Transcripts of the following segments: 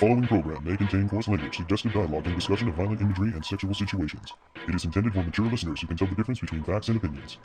following program may contain coarse language, suggestive dialogue, and discussion of violent imagery and sexual situations. It is intended for mature listeners who can tell the difference between facts and opinions.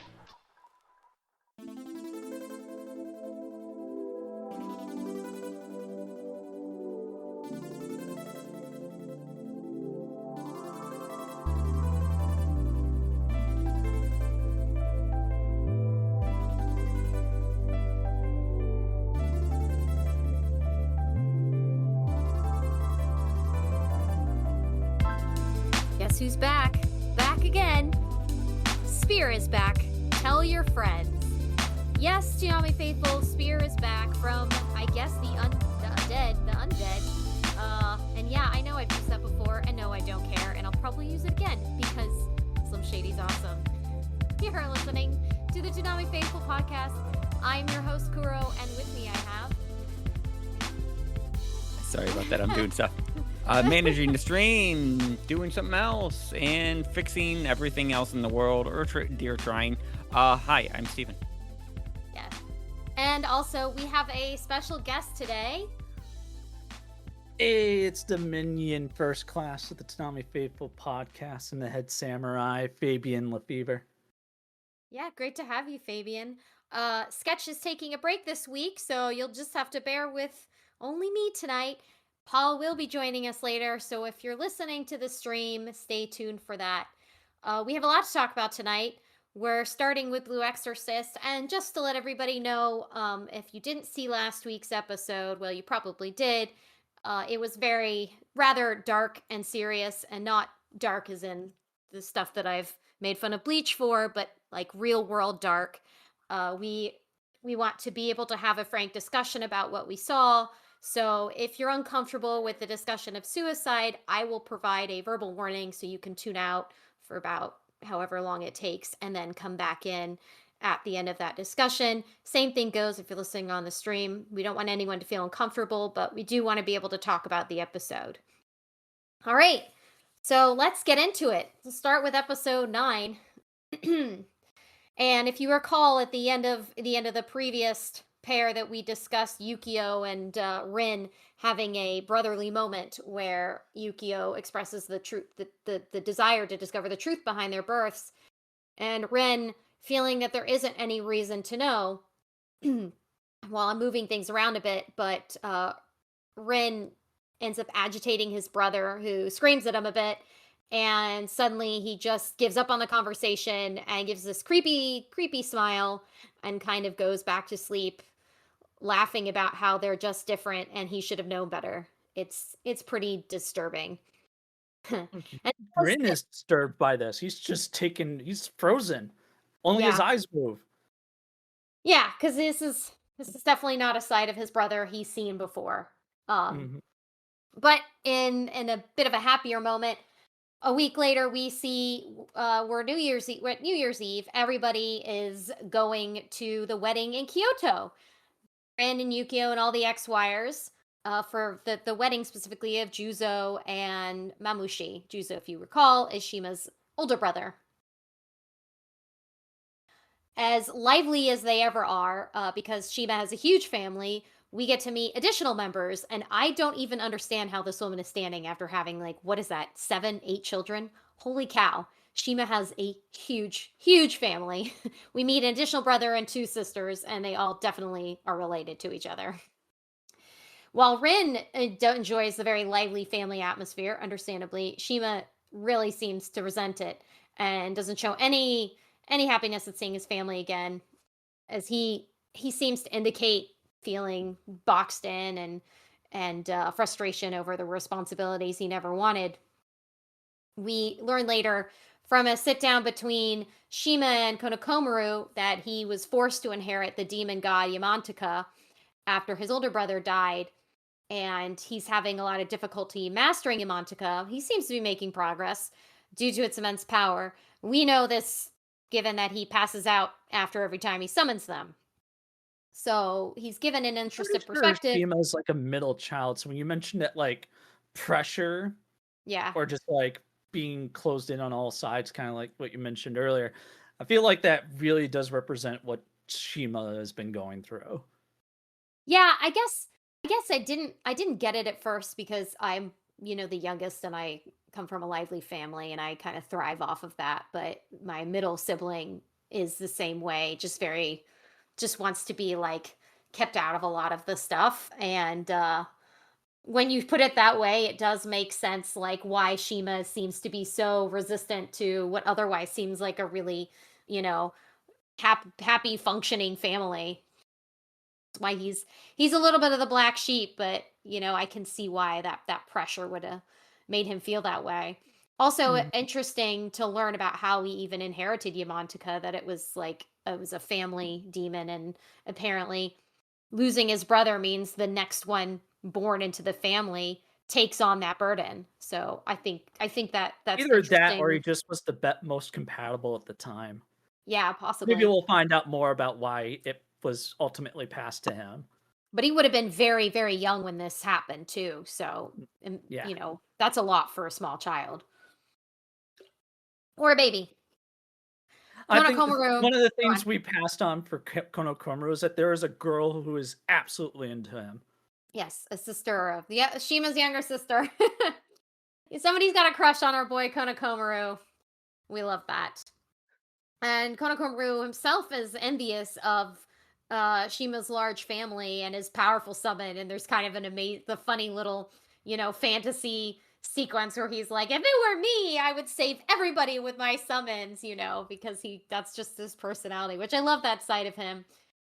Guess who's back? Back again. Spear is back. Tell your friends. Yes, Tsunami Faithful, Spear is back from, I guess, the undead. And yeah, I know I've used that before, and no, I don't care, and I'll probably use it again, because Slim Shady's awesome. You are listening to the Tsunami Faithful podcast. I'm your host, Kuro, and with me I have... Sorry about that, I'm doing stuff. Managing the stream, doing something else, and fixing everything else in the world, or trying. Hi, I'm Steven. Yes. And also, we have a special guest today. Hey, it's Dominion First Class of the Tsunami Faithful podcast and the head samurai, Fabian Lefevre. Yeah, great to have you, Fabian. Sketch is taking a break this week, so you'll just have to bear with only me tonight. Paul will be joining us later, so if you're listening to the stream, stay tuned for that. We have a lot to talk about tonight. We're starting with Blue Exorcist, and just to let everybody know, if you didn't see last week's episode, well, you probably did. It was rather dark and serious, and not dark as in the stuff that I've made fun of Bleach for, but like real world dark. We want to be able to have a frank discussion about what we saw. So if you're uncomfortable with the discussion of suicide, I will provide a verbal warning so you can tune out for about however long it takes and then come back in at the end of that discussion. Same thing goes if you're listening on the stream. We don't want anyone to feel uncomfortable, but we do want to be able to talk about the episode. All right, so let's get into it. We'll start with episode 9. And if you recall, at the end of the previous pair that we discussed, Yukio and Rin having a brotherly moment where Yukio expresses the truth, the desire to discover the truth behind their births, and Rin feeling that there isn't any reason to know. Well, I'm moving things around a bit, but Rin ends up agitating his brother, who screams at him a bit, and suddenly he just gives up on the conversation and gives this creepy smile and kind of goes back to sleep, laughing about how they're just different and he should have known better. It's pretty disturbing. And Rin is disturbed by this. He's frozen. Only his eyes move. Yeah, because this is definitely not a side of his brother he's seen before. But in a bit of a happier moment, a week later we see we're at New Year's Eve. Everybody is going to the wedding in Kyoto. Rin and Yukio and all the ex-wires for the wedding specifically of Juzo and Mamushi. Juzo, if you recall, is Shima's older brother. As lively as they ever are, because Shima has a huge family, we get to meet additional members, and I don't even understand how this woman is standing after having, 7, 8 children? Holy cow. Shima has a huge, huge family. We meet an additional brother and 2 sisters, and they all definitely are related to each other. While Rin enjoys the very lively family atmosphere, understandably, Shima really seems to resent it and doesn't show any happiness at seeing his family again, as he seems to indicate feeling boxed in and frustration over the responsibilities he never wanted. We learn later from a sit-down between Shima and Konokomaru that he was forced to inherit the demon god Yamantaka after his older brother died, and he's having a lot of difficulty mastering Yamantaka. He seems to be making progress due to its immense power. We know this given that he passes out after every time he summons them. So he's given an interesting perspective. Shima's like a middle child, so when you mentioned it, pressure, or just being closed in on all sides, kind of like what you mentioned earlier, I feel like that really does represent what Shima has been going through. Yeah, I guess guess I didn't get it at first because I'm, the youngest and I come from a lively family and I kind of thrive off of that, but my middle sibling is the same way, just wants to be like kept out of a lot of the stuff and when you put it that way, it does make sense like why Shima seems to be so resistant to what otherwise seems like a really, you know, happy functioning family. Why he's a little bit of the black sheep, but I can see why that pressure would have made him feel that way. Also, Mm. interesting to learn about how he even inherited Yamantika, that it was like it was a family demon, and apparently losing his brother means the next one born into the family takes on that burden. So I think that that's Either that or he interesting. just was the most compatible at the time. Yeah, Maybe possibly. we'll find out more about why it was ultimately passed to him. But he would have been very, very young when this happened too. So, Yeah. that's a lot for a small child or a baby. I think Konokomaru. one of the Go on. things we passed on for Kono Komaru is that there is a girl who is absolutely into him. Yes, a sister of Shima's younger sister. Somebody's got a crush on our boy Konokomaru. We love that. And Konokomaru himself is envious of Shima's large family and his powerful summon. And there's kind of the funny little, fantasy sequence where he's like, if it were me, I would save everybody with my summons, because that's just his personality, which I love that side of him.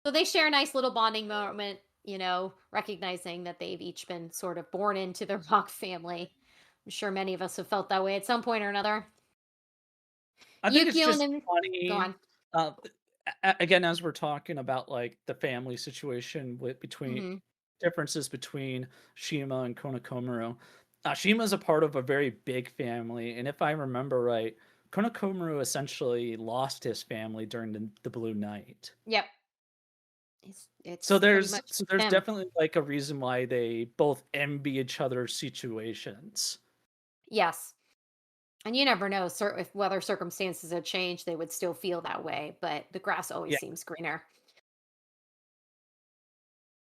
So they share a nice little bonding moment, recognizing that they've each been sort of born into the rock family. I'm sure many of us have felt that way at some point or another. I think it's Yukio and just then go funny. on. Uh, Again, as we're talking about like the family situation between Hmm. differences between Shima and Konokomaru. Shima's a part of a very big family, and if I remember right, Konokomaru essentially lost his family during the Blue Night. Yep. It's pretty much So there's him. definitely like a reason why they both envy each other's situations. Yes. And you never know if whether circumstances had changed, they would still feel that way, but the grass always Yeah. seems greener.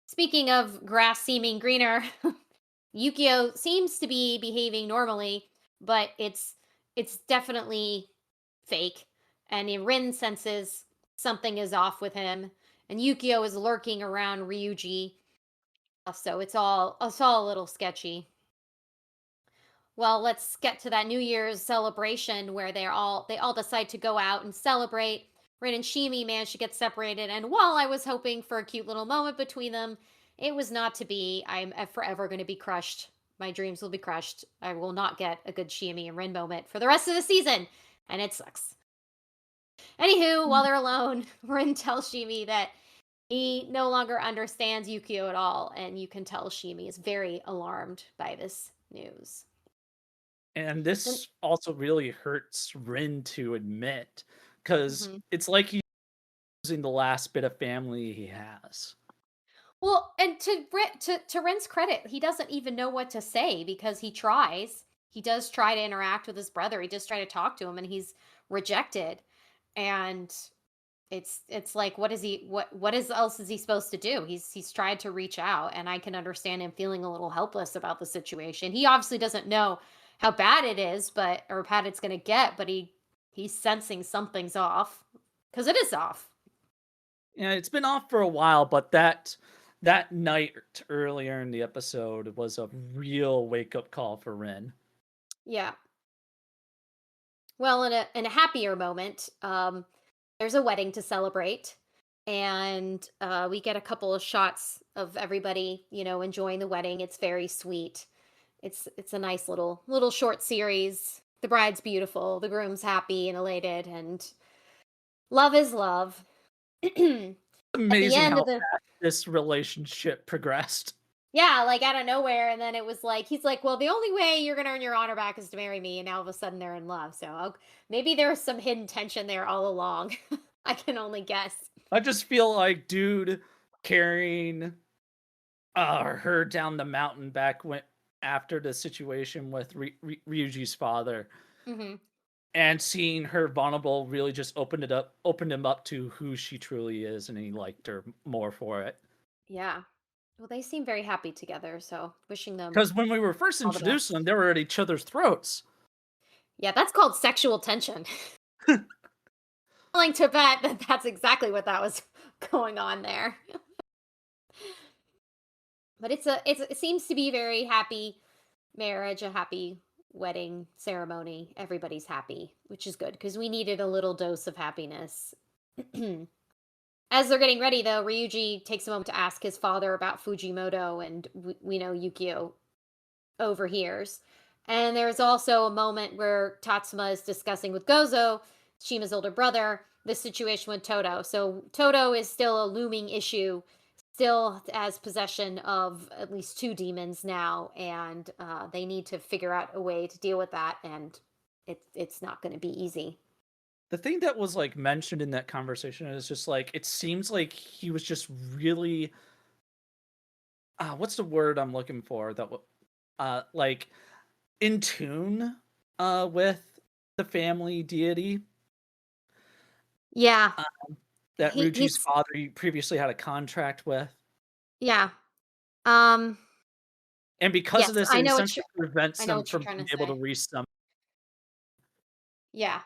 Speaking of grass seeming greener, Yukio seems to be behaving normally, but it's definitely fake. And Rin senses something is off with him, and Yukio is lurking around Ryuji. So it's all a little sketchy. Well, let's get to that New Year's celebration where they all decide to go out and celebrate. Rin and Shimi managed to get separated, and while I was hoping for a cute little moment between them, it was not to be. I'm forever going to be crushed. My dreams will be crushed. I will not get a good Shimi and Rin moment for the rest of the season, and it sucks. Anywho, while they're alone, Rin tells Shimi that he no longer understands Yukio at all, and you can tell Shimi is very alarmed by this news. And this also really hurts Rin to admit, because Mhm. it's like he's losing the last bit of family he has. Well, and to Ren's credit, he doesn't even know what to say because he tries. He does try to interact with his brother. He does try to talk to him, and he's rejected. And it's like, what else is he supposed to do? He's tried to reach out, and I can understand him feeling a little helpless about the situation. He obviously doesn't know how bad it is, or how bad it's going to get, but he's sensing something's off because it is off. Yeah, it's been off for a while, but that night earlier in the episode was a real wake up call for Rin. Yeah. Well, in a happier moment, there's a wedding to celebrate, and we get a couple of shots of everybody, enjoying the wedding. It's very sweet. It's a nice little short series. The bride's beautiful, the groom's happy and elated, and love is love. At the Amazing end how of the fast this relationship progressed. Yeah, like out of nowhere, and then it was like he's like, "Well, the only way you're gonna earn your honor back is to marry me," and now all of a sudden they're in love. So maybe there was some hidden tension there all along. I can only guess. I just feel like dude carrying her down the mountain back when after the situation with Ryuji's father, Hmm. and seeing her vulnerable really just opened him up to who she truly is, and he liked her more for it. Yeah. Well, they seem very happy together, so wishing them Because when we were first all the introduced to best. them, they were at each other's throats. Yeah, that's called sexual tension. Willing to bet that that's exactly what that was going on there. But it seems to be very happy marriage, a happy wedding ceremony. Everybody's happy, which is good because we needed a little dose of happiness. As they're getting ready, though, Ryuji takes a moment to ask his father about Fujimoto, and we know Yukio overhears. And there's also a moment where Tatsuma is discussing with Gozo, Shima's older brother, the situation with Toto. So Toto is still a looming issue, still has possession of at least two demons now, and they need to figure out a way to deal with that, and it's not going to be easy. The thing that was like mentioned in that conversation is just like it seems like he was just really what's the word I'm looking for that like in tune with the family deity Yeah, that Ryuji's he's father previously had a contract with. yeah. Um, And because yes, of this, I it know essentially prevents I know them what you're from trying being to able to say. resummon. Yeah.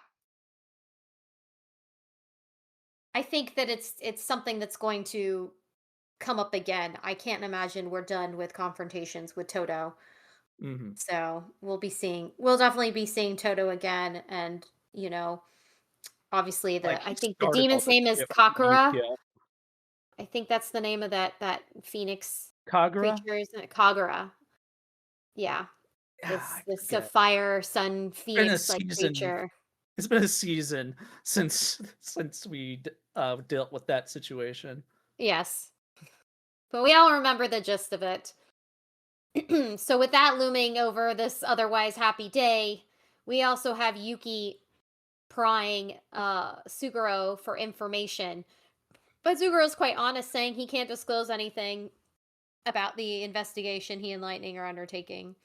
I think that it's something that's going to come up again. I can't imagine we're done with confrontations with Toto. Hmm. So we'll definitely be seeing Toto again, and obviously Like I he think the started all demon's this name is shit with Kakura. Yukio. I think that's the name of that phoenix Kagura? creature, isn't it? Kagura. Yeah. Yeah, This I this a forget. fire sun Been a phoenix like season. creature. It's been a season since we dealt with that situation. Yes. But we all remember the gist of it. So with that looming over this otherwise happy day, we also have Yuki prying Suguro for information. But Suguro's quite honest, saying he can't disclose anything about the investigation he and Lightning are undertaking.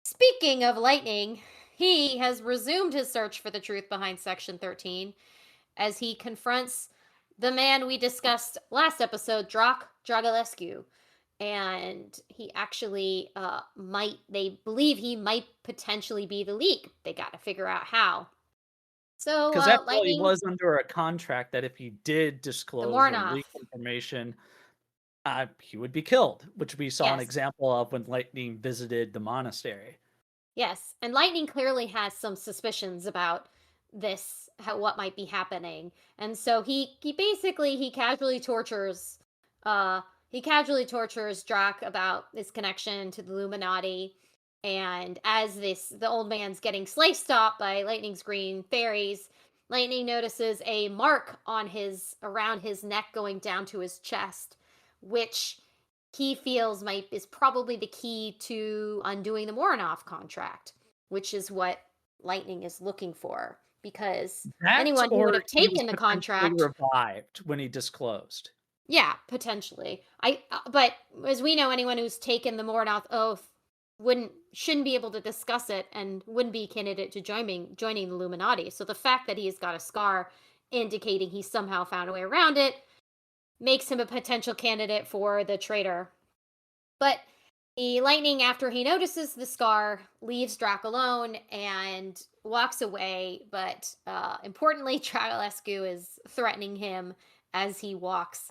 Speaking of Lightning, he has resumed his search for the truth behind Section 13 as he confronts the man we discussed last episode, Dragalescu. And he actually they believe he might potentially be the leak. They got to figure out how. So, Because after all, he Lightning, was under a contract that if he did the disclose or Mornoth. leak information, he would be killed, which we saw an Yes. example of when Lightning visited the monastery. Yes, and Lightning clearly has some suspicions about this, what might be happening, and so he basically he casually tortures Drac about his connection to the Illuminati, and as the old man's getting sliced up by Lightning's green fairies, Lightning notices a mark on around his neck going down to his chest, which he feels is probably the key to undoing the Moranoff contract, which is what Lightning is looking for. Because That anyone who would or have he was taken the potentially contract, revived when he disclosed. yeah, potentially. But as we know, anyone who's taken the Moranoff oath shouldn't be able to discuss it and wouldn't be a candidate to joining the Illuminati. So the fact that he's got a scar indicating he somehow found a way around it makes him a potential candidate for the traitor. But the Lightning, after he notices the scar, leaves Drac alone and walks away. But importantly, Tragalescu is threatening him as he walks.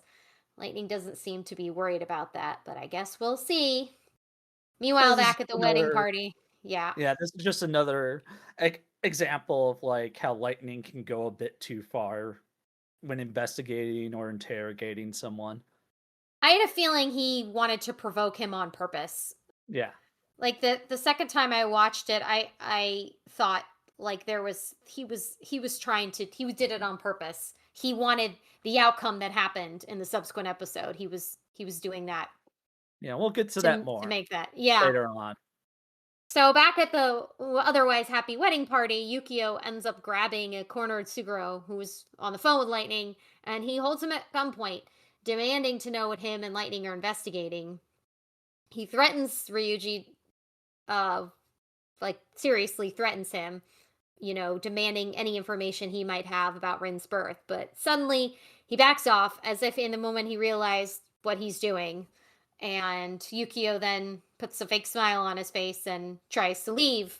Lightning doesn't seem to be worried about that, but I guess we'll see. Meanwhile, This is back at the wedding another, party, yeah. yeah, this is just another example of like how Lightning can go a bit too far when investigating or interrogating someone. I had a feeling he wanted to provoke him on purpose. Yeah. Like the second time I watched it, I thought like he was trying to he did it on purpose. He wanted the outcome that happened in the subsequent episode. He was doing that Yeah, we'll get to that to more make that. Yeah. later on. So back at the otherwise happy wedding party, Yukio ends up grabbing a cornered Suguro who was on the phone with Lightning, and he holds him at gunpoint, demanding to know what him and Lightning are investigating. He threatens Ryuji, like seriously threatens him, demanding any information he might have about Rin's birth. But suddenly he backs off as if in the moment he realized what he's doing. And Yukio then puts a fake smile on his face and tries to leave.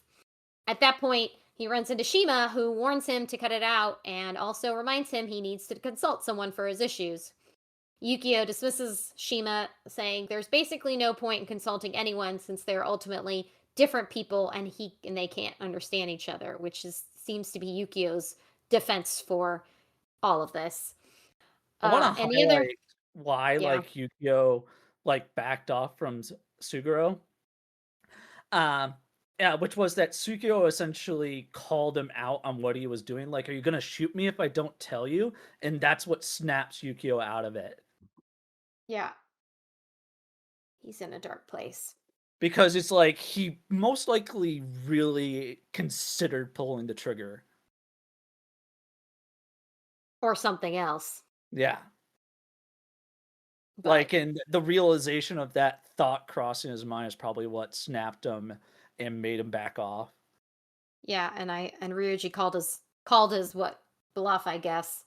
At that point, he runs into Shima, who warns him to cut it out and also reminds him he needs to consult someone for his issues. Yukio dismisses Shima, saying there's basically no point in consulting anyone since they're ultimately different people and they can't understand each other, which seems to be Yukio's defense for all of this. I want to And the other, highlight why yeah, like Yukio like backed off from Suguro. Um, yeah, which was that Suguro essentially called him out on what he was doing. Like, are you gonna shoot me if I don't tell you? And that's what snaps Yukio out of it. yeah, he's in a dark place. Because it's like he most likely really considered pulling the trigger. Or something else. Yeah. But Like, and the realization of that thought crossing his mind is probably what snapped him and made him back off. yeah, and Ryuji called his what bluff, I guess.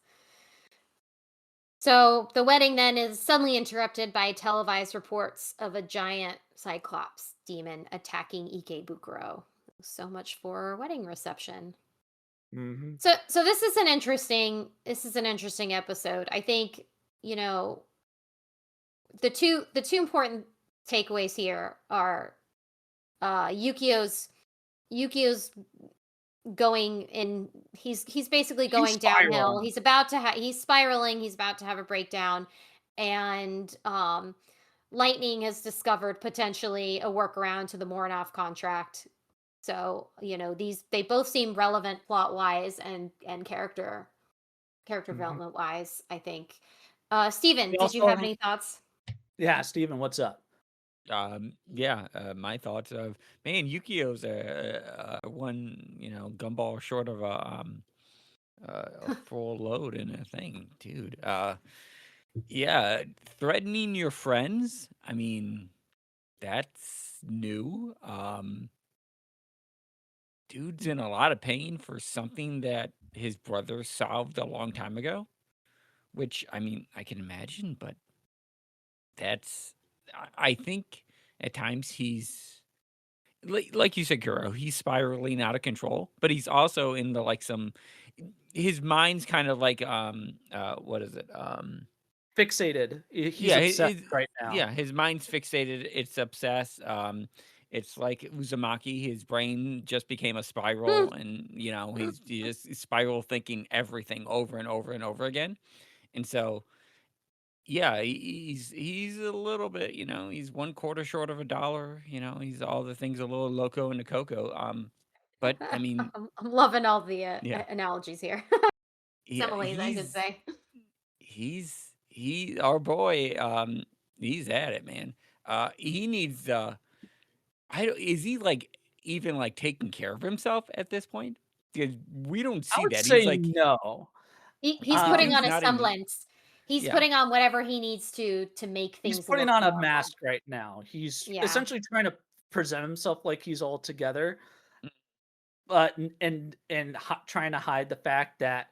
So the wedding then is suddenly interrupted by televised reports of a giant cyclops demon attacking Ikebukuro. So much for wedding reception. Mm-hmm. So this is an interesting episode. I think, you know, the two important takeaways here are Yukio's going in he's basically going downhill. spiraling. He's spiraling, he's about to have a breakdown, and Lightning has discovered potentially a workaround to the Morinov contract. So, they both seem relevant plot wise and character Mhm. development wise, I think. Steven, We did you also have any thoughts? Yeah, Steven, what's up? My thoughts of man, Yukio's one, gumball short of a full load in a thing, dude. Yeah, threatening your friends. I mean, that's new. Dude's in a lot of pain for something that his brother solved a long time ago, which I mean, I can imagine, but that's I think at times he's like you said, Kuro, he's spiraling out of control, but he's also in the like some his mind's kind of like what is it? Fixated. He's Yeah, obsessed right now. yeah, his mind's fixated, it's obsessed. It's like Uzumaki, his brain just became a Hmm. spiral and he just spiral thinking everything over and over and over again. And so yeah, he's a little bit, he's one quarter short of a dollar, he's all the things a little loco in the cocoa. But I mean, I'm loving all the yeah, analogies here. yeah, Similes, I should say. he our boy, he's at it, man. He needs I don't is he like even like taking care of himself at this point? Because we don't I see would that. He's say like no. He's the putting Um, dude's on a not in semblance. He's yeah. putting on whatever he needs to make he's things putting look on a normal. mask right now. He's Yeah. essentially trying to present himself like he's all together, Mm, but trying to hide the fact that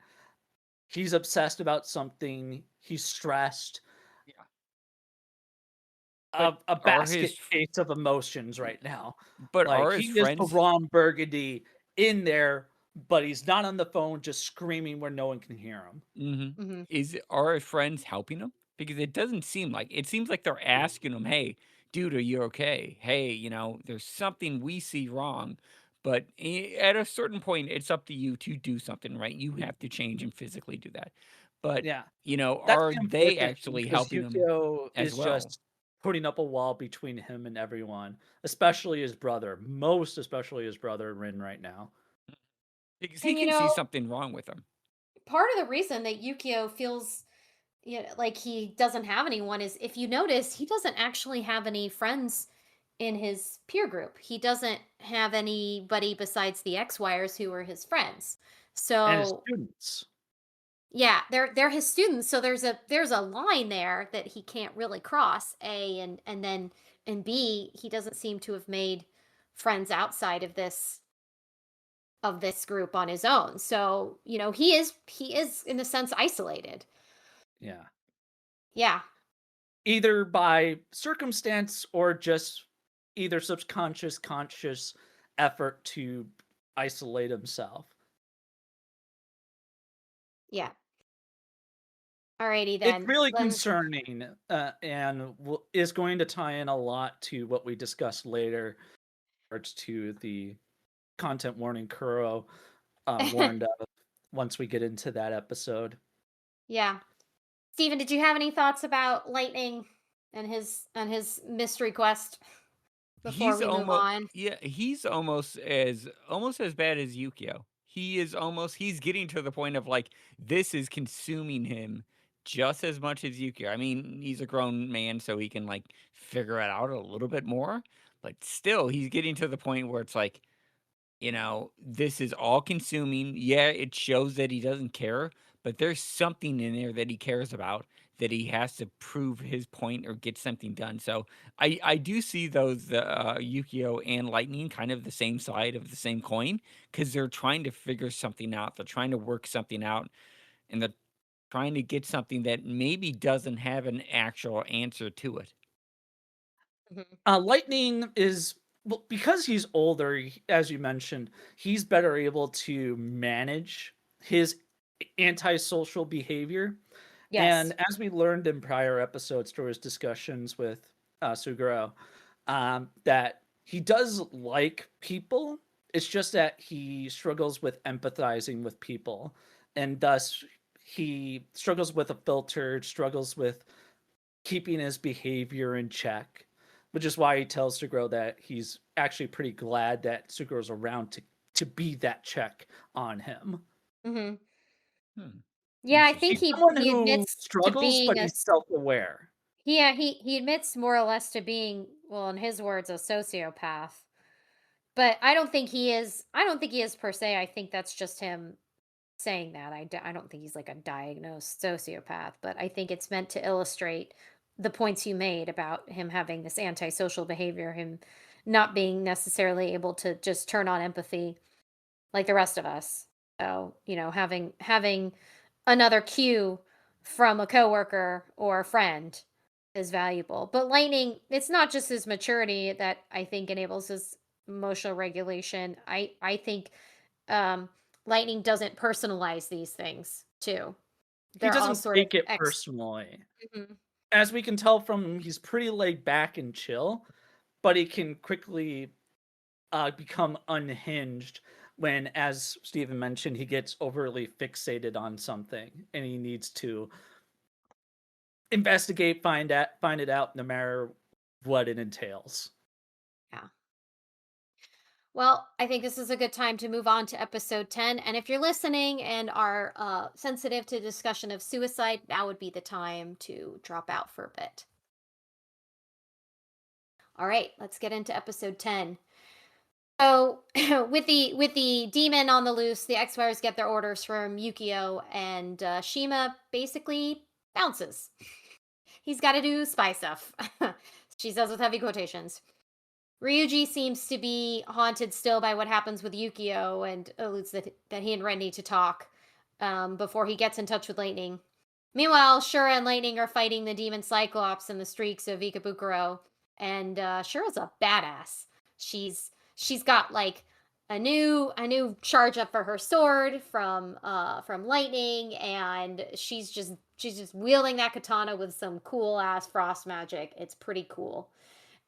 he's obsessed about something. He's stressed. yeah. But A are basket case of emotions right now. Like, are he his is the friends Ron Burgundy in there, but he's not on the phone just screaming where no one can hear him. mhm. Hmm. Are his friends helping him? Because it seems like they're asking him, "Hey, dude, are you okay? Hey, there's something we see wrong." But at a certain point, it's up to you to do something, right? You have to change and physically do that. But, Yeah. That's are the they unfortunate thing actually because helping him Yukio as is well? just putting up a wall between him and everyone, especially his brother, most especially his brother, Rin, right now. Because he And can see something wrong with him. part of the reason that Yukio feels like he doesn't have anyone is if you notice, he doesn't actually have any friends in his peer group. He doesn't have anybody besides the X-Wires who are his friends. And his So students. yeah, they're his students. So there's a line there that he can't really cross. A and then and B, he doesn't seem to have made friends outside of this group on his own. So, he is in a sense isolated. Yeah. Yeah. either by circumstance or just either subconscious, conscious effort to isolate himself. Yeah. Alrighty It's then. really concerning, and is going to tie in a lot to what we discussed later, regards to the content warning Kuro warned of once we get into that episode. Yeah. Steven, did you have any thoughts about Lightning and his mystery quest before He's we move almost on? yeah, he's almost as bad as Yukio. He's getting to the point of like this is consuming him just as much as Yukio. I mean, he's a grown man so he can like figure it out a little bit more, but still he's getting to the point where it's like, this is all consuming. Yeah, it shows that he doesn't care, but there's something in there that he cares about that he has to prove his point or get something done. So I do see those Yukio and Lightning kind of the same side of the same coin because they're trying to figure something out. They're trying to work something out, and they're trying to get something that maybe doesn't have an actual answer to it. Lightning is, well, because he's older, as you mentioned, he's better able to manage his antisocial behavior. Yes. And as we learned in prior episodes through his discussions with Suguro, that he does like people. It's just that he struggles with empathizing with people, and thus he struggles with a filter, struggles with keeping his behavior in check, which is why he tells Suguro that he's actually pretty glad that Suguro's around to be that check on him. Hmm. Hmm. Yeah, I think He's Interesting. someone he who admits to struggles, being but he's self-aware. yeah, he admits more or less to being, well, in his words, a sociopath. But I don't think he is per se. I think that's just him saying that. I don't think he's like a diagnosed sociopath, but I think it's meant to illustrate the points you made about him having this antisocial behavior, him not being necessarily able to just turn on empathy like the rest of us. So, having another cue from a coworker or a friend is valuable. But Lightning, it's not just his maturity that I think enables his emotional regulation. I think um Lightning doesn't personalize these things too. He They're all doesn't sort of take it personally. Mhm. As we can tell from him, he's pretty laid back and chill, but he can quickly become unhinged when, as Stephen mentioned, he gets overly fixated on something and he needs to investigate, find it out, no matter what it entails. Yeah. Well, I think this is a good time to move on to episode 10. And if you're listening and are sensitive to discussion of suicide, now would be the time to drop out for a bit. All right, let's get into episode 10. So, with the demon on the loose, the X-Fires get their orders from Yukio, and Shima basically bounces. He's got to do spy stuff. She says with heavy quotations. Ryuji seems to be haunted still by what happens with Yukio and alludes that he and Ren need to talk before he gets in touch with Lightning. Meanwhile, Shura and Lightning are fighting the demon Cyclops in the streaks of Ikebukuro, and Shura's a badass. She's got like a new charge up for her sword from Lightning, and she's just wielding that katana with some cool ass frost magic. It's pretty cool.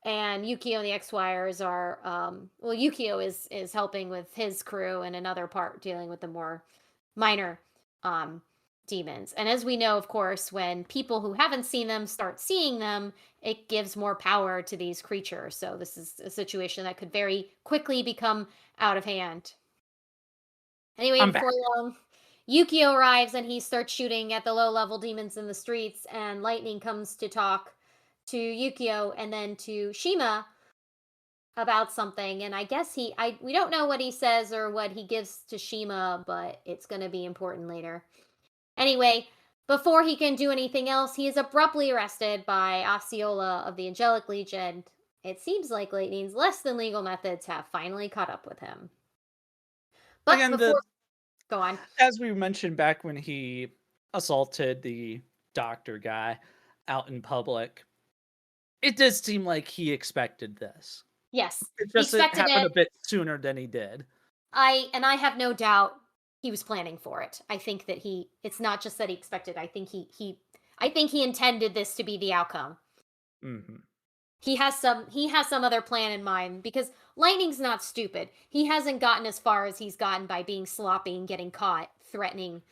And Yukio and the X-Wires are well, Yukio is helping with his crew, and another part dealing with the more minor um demons. And as we know, of course, when people who haven't seen them start seeing them, it gives more power to these creatures. So this is a situation that could very quickly become out of hand. Anyway, I'm back. before long, Yukio arrives and he starts shooting at the low level demons in the streets, and Lightning comes to talk to Yukio and then to Shima about something. And I guess we don't know what he says or what he gives to Shima, but it's going to be important later. Anyway, before he can do anything else, he is abruptly arrested by Osceola of the Angelic Legion. It seems like Lightning's less than legal methods have finally caught up with him. But Again, before go on. as we mentioned back when he assaulted the doctor guy out in public, It does seem like he expected this. Yes, It he just it expected happened it. a bit sooner than he did. I have no doubt he was planning for it. I think that it's not just that he expected. I think he intended this to be the outcome. Mhm. He has some other plan in mind because Lightning's not stupid. He hasn't gotten as far as he's gotten by being sloppy and getting caught threatening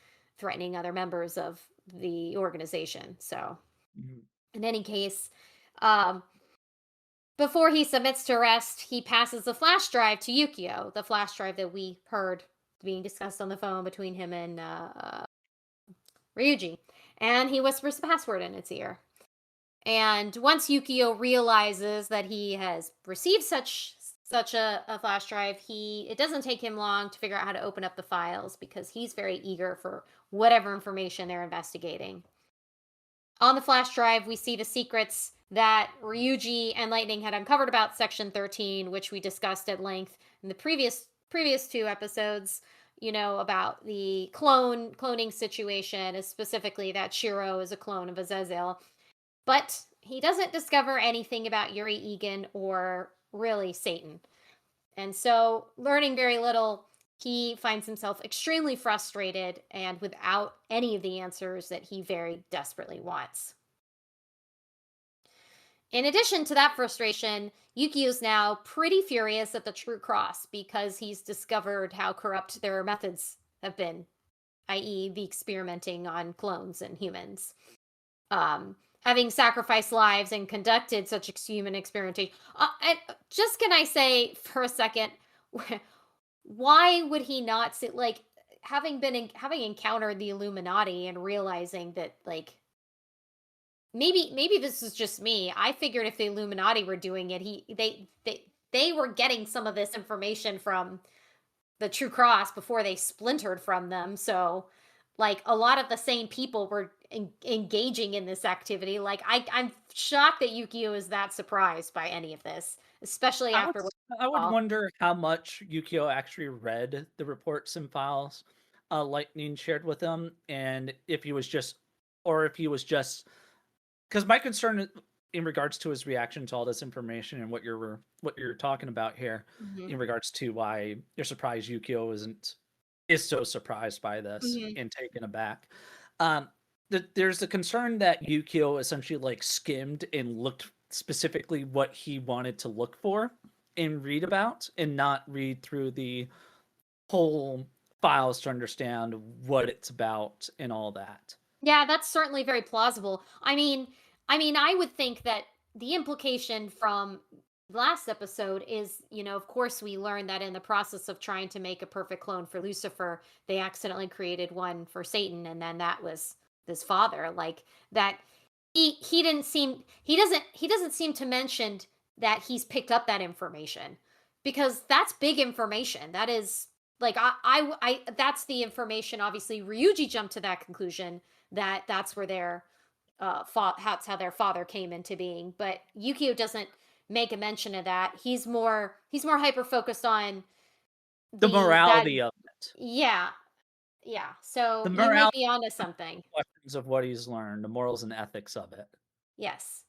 other members of the organization. So, Mhm. in any case, um before he submits to arrest, he passes the flash drive to Yukio, the flash drive that we heard being discussed on the phone between him and Ryuji. And he whispers the password in its ear. And once Yukio realizes that he has received such a flash drive, it doesn't take him long to figure out how to open up the files because he's very eager for whatever information they're investigating. On the flash drive, we see the secrets that Ryuji and Lightning had uncovered about Section 13, which we discussed at length in the previous two episodes. You know about the cloning situation, specifically that Shiro is a clone of Azazel, but he doesn't discover anything about Yuri Egan or really Satan. And so, learning very little, he finds himself extremely frustrated and without any of the answers that he very desperately wants. In addition to that frustration, Yukio's now pretty furious at the True Cross because he's discovered how corrupt their methods have been, i.e., the experimenting on clones and humans. Having sacrificed lives and conducted such human experimentation. And just can I say for a second, why would he not see, like, having encountered the Illuminati and realizing that, like, maybe this is just me. I figured if the Illuminati were doing it, they were getting some of this information from the True Cross before they splintered from them. So, like, a lot of the same people were engaging in this activity. Like, I'm shocked that Yukio is that surprised by any of this, especially I would after what I he would saw. wonder how much Yukio actually read the reports and files Lightning shared with him, and if he was just, or if he was just, because my concern in regards to his reaction to all this information and what you're talking about here, Mhm. in regards to why you're surprised Yukio is so surprised by this Mhm. and taken aback. Um, there's the concern that Yukio essentially like skimmed and looked specifically what he wanted to look for and read about, and not read through the whole files to understand what it's about and all that. Yeah, that's certainly very plausible. I would think that the implication from last episode is, of course, we learned that in the process of trying to make a perfect clone for Lucifer, they accidentally created one for Satan, and then that was his father. Like that, he doesn't seem to mention that he's picked up that information because that's big information. That is like that's the information. Obviously, Ryuji jumped to that conclusion that that's where that's how their father came into being. But Yukio doesn't make a mention of that. He's more hyper focused on The the that morality of it, yeah, yeah. So the you might morality be onto something. questions of what he's learned, the morals and ethics of it. Yes.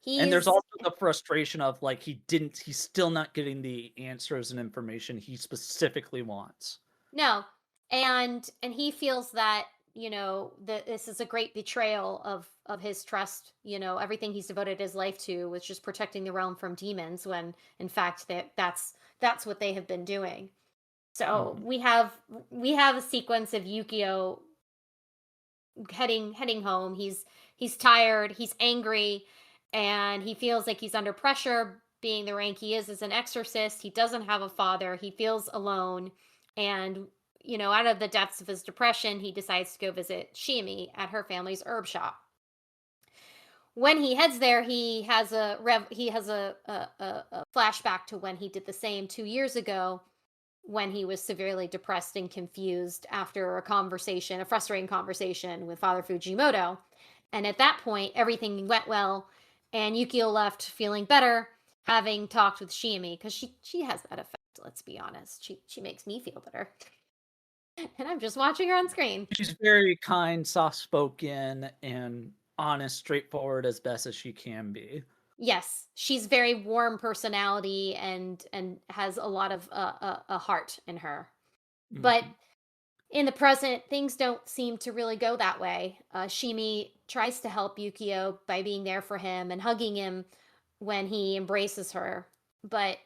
And there's He's also the frustration of like he's still not getting the answers and information he specifically wants. No. And he feels that, that this is a great betrayal of his trust, everything he's devoted his life to was just protecting the realm from demons when in fact that's what they have been doing. So Mhm. we have a sequence of Yukio heading home. He's tired, he's angry, and he feels like he's under pressure being the rank he is as an exorcist. He doesn't have a father. He feels alone and out of the depths of his depression, he decides to go visit Shimi at her family's herb shop. When he heads there, he has a flashback to when he did the same 2 years ago when he was severely depressed and confused after a frustrating conversation with Father Fujimoto. And at that point, everything went well, and Yukio left feeling better, having talked with Shiemi, because she has that effect. Let's be honest, she makes me feel better, and I'm just watching her on screen. She's very kind, soft spoken, and honest, straightforward as best as she can be. Yes, she's very warm personality and has a lot of a heart in her. But Mhm. in the present, things don't seem to really go that way. Shimi tries to help Yukio by being there for him and hugging him when he embraces her. But,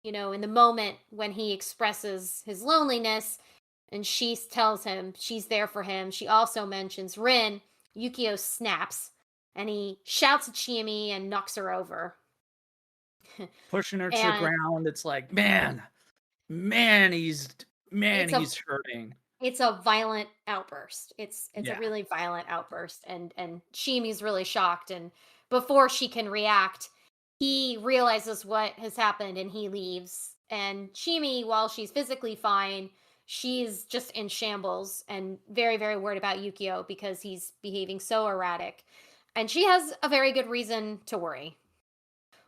in the moment when he expresses his loneliness and she tells him she's there for him, she also mentions Rin, Yukio snaps and he shouts at Shimi and knocks her over. Pushing her to the And ground, it's like, man, it's a he's hurting. it's a violent outburst. It's a Yeah. really violent outburst, and Shimi's really shocked, and before she can react, he realizes what has happened and he leaves. And Shimi, while she's physically fine, she's just in shambles and very, very worried about Yukio because he's behaving so erratic. And she has a very good reason to worry.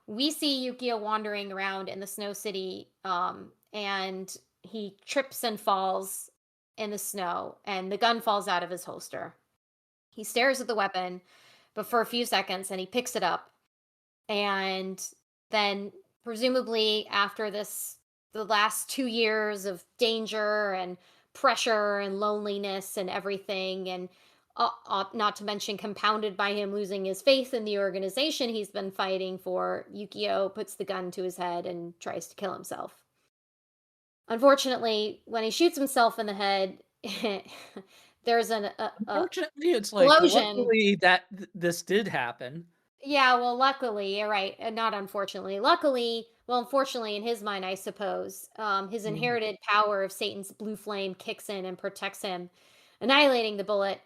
We see Yukio wandering around in the Snow City, and he trips and falls in the snow, and the gun falls out of his holster. He stares at the weapon, but for a few seconds, and he picks it up. And then, presumably, after the last 2 years of danger and pressure and loneliness and everything, and not to mention compounded by him losing his faith in the organization he's been fighting for, Yukio puts the gun to his head and tries to kill himself. Unfortunately, when he shoots himself in the head, there's a Unfortunately, it's like, explosion. luckily that this did happen. Yeah, well, luckily, you're right. Not unfortunately. Luckily, well, unfortunately, in his mind, I suppose, his Mhm. inherited power of Satan's blue flame kicks in and protects him, annihilating the bullet,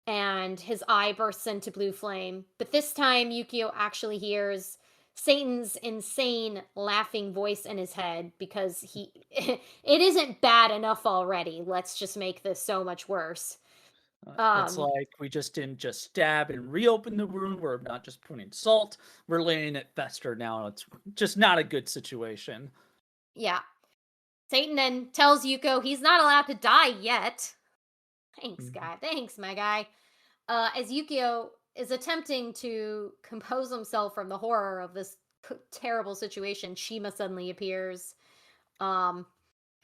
and his eye bursts into blue flame. But this time, Yukio actually hears Satan's insane laughing voice in his head because it isn't bad enough already. Let's just make this so much worse. It's Um, like we just didn't just stab and reopen the wound. We're not just putting salt. We're letting it fester now. It's just not a good situation. yeah. Satan then tells Yuko he's not allowed to die yet. Thanks, Mhm. guy. Thanks, my guy. As Yukio is attempting to compose himself from the horror of this terrible situation, Shima suddenly appears. Um,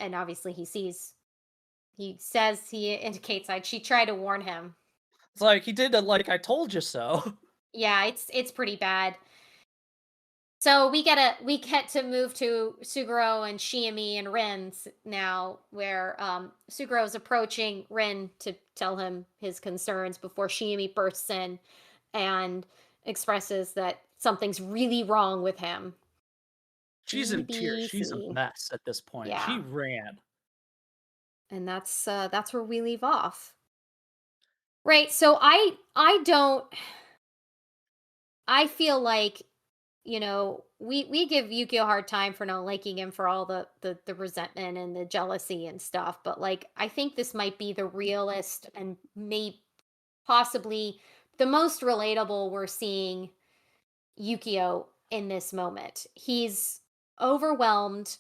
and obviously he says, he indicates like she tried to warn him. It's like he did a like I told you so. Yeah, it's pretty bad. So we get to move to Suguro and Shiami and Rin's now, where Suguro is approaching Rin to tell him his concerns before Shiami bursts in and expresses that something's really wrong with him. She's in tears. She's a BBC. mess at this point. She Yeah. ran. And that's where we leave off. Right. So I don't I feel like, we give Yuki a hard time for not liking him for all the resentment and the jealousy and stuff, but like I think this might be the realest and may possibly the most relatable we're seeing Yukio in this moment. He's overwhelmed.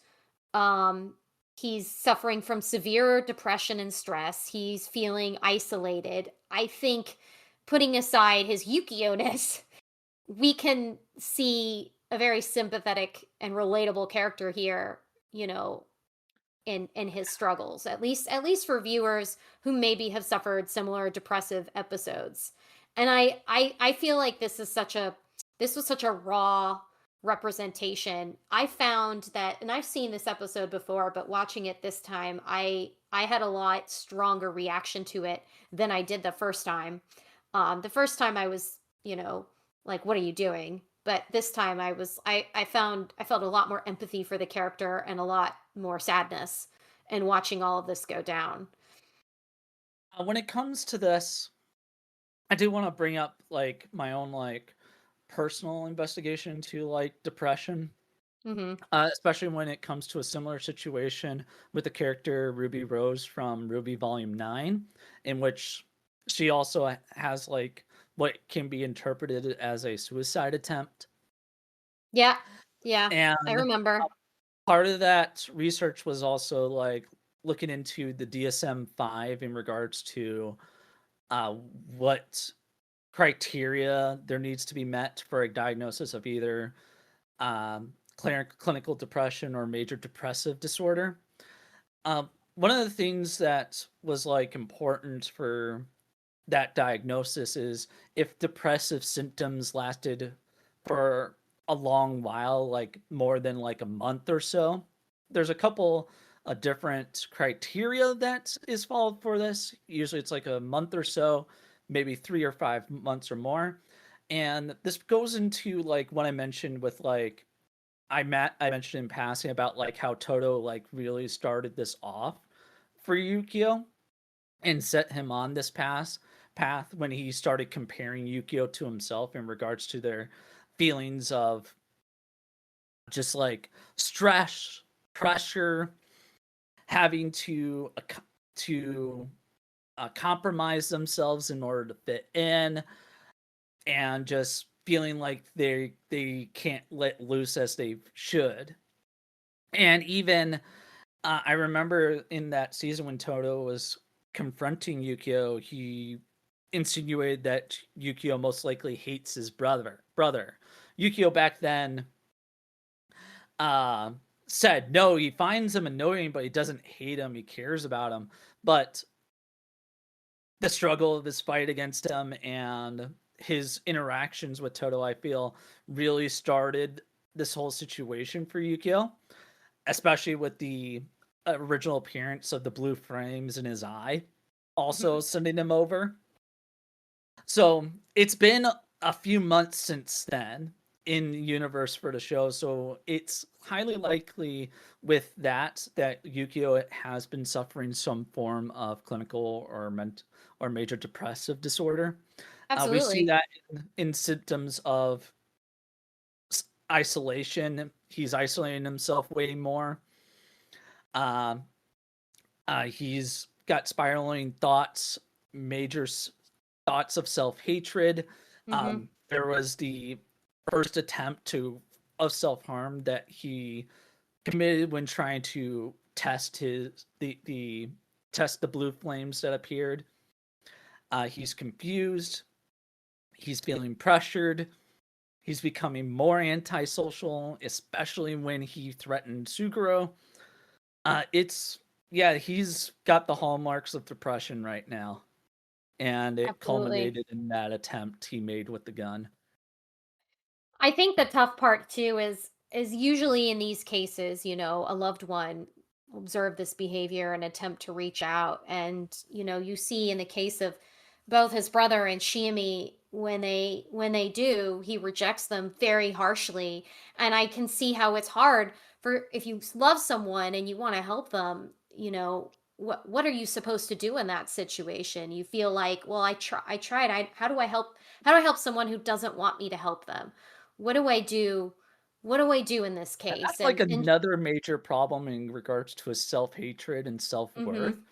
Um, he's suffering from severe depression and stress. He's feeling isolated. I think, putting aside his Yukio-ness, we can see a very sympathetic and relatable character here, in his struggles, at least for viewers who maybe have suffered similar depressive episodes. And I feel like this was such a raw representation. I found that, and I've seen this episode before, but watching it this time, I had a lot stronger reaction to it than I did the first time. The first time I was, like, what are you doing? But this time I felt a lot more empathy for the character and a lot more sadness in watching all of this go down. When it comes to this, I do want to bring up like my own like personal investigation to like depression, Mhm. especially when it comes to a similar situation with the character Ruby Rose from Ruby Volume 9, in which she also has like what can be interpreted as a suicide attempt. Yeah. Yeah. I And remember. part of that research was also like looking into the DSM 5 in regards to uh, what criteria there needs to be met for a diagnosis of either clinical depression or major depressive disorder. One of the things that was like important for that diagnosis is if depressive symptoms lasted for a long while, like more than like a month or so. There's a couple of different criteria that is followed for this. Usually it's like a month or so, maybe 3 or 5 months or more. And this goes into like what I mentioned with like I mentioned in passing about like how Toto like really started this off for Yukio and set him on this path when he started comparing Yukio to himself in regards to their feelings of just like stress, pressure, having to compromise themselves in order to fit in, and just feeling like they can't let loose as they should. And even I remember in that season when Toto was confronting Yukio, he insinuated that Yukio most likely hates his brother. Yukio back then uh, said no, he finds him annoying, but he doesn't hate him. He cares about him. But the struggle of his fight against him and his interactions with Toto, I feel, really started this whole situation for Yukio, especially with the original appearance of the blue frames in his eye, also sending him over. So it's been a few months since then in universe for the show, so it's highly likely with that Yukio has been suffering some form of clinical or major depressive disorder. We see Absolutely. that in symptoms of isolation. He's isolating himself way more. He's got spiraling thoughts, major thoughts of self-hatred. Hmm. There was the first attempt of self-harm that he committed when trying to test test the blue flames that appeared. He's confused. He's feeling pressured. He's becoming more antisocial, especially when he threatened Suguro. He's got the hallmarks of depression right now, and it Absolutely. culminated in that attempt he made with the gun. I think the tough part too is usually in these cases, a loved one will observe this behavior and attempt to reach out. And, you see in the case of both his brother and Shiami, when they do, he rejects them very harshly. And I can see how it's hard for if you love someone and you want to help them, what are you supposed to do in that situation? You feel like, well, I tried. How do I help someone who doesn't want me to help them? What do I do? What do I do in this And case? that's like And another major problem in regards to his self-hatred and self-worth. mhm.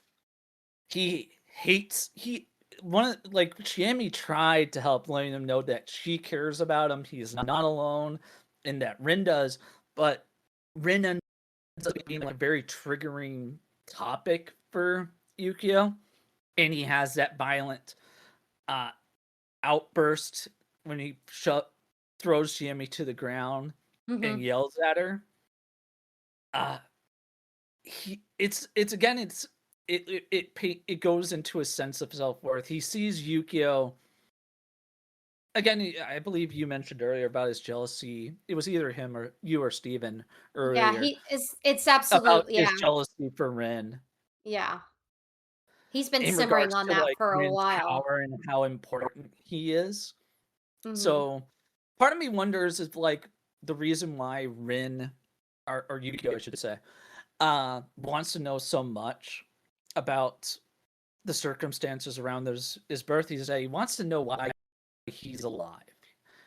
He hates he one of like Chiemi tried to help, letting him know that she cares about him. He's not alone, and that Rin does, but Rin ends up being like a very triggering topic for Yukio, and he has that violent uh outburst when he throws Chiemi to the ground and Mhm. yells at her. Uh it's again it goes into a sense of self-worth. He sees Yukio again. I believe you mentioned earlier about his jealousy. It was either him or you or Steven Yeah, earlier it's about absolute, his yeah. jealousy for Rin Yeah. He's been in simmering regards on to that like for a Rin's while. power and how important he is. Mhm. So part of me wonders if like the reason why Rin or Yukio I should say wants to know so much about the circumstances around his birth is that he wants to know why he's alive.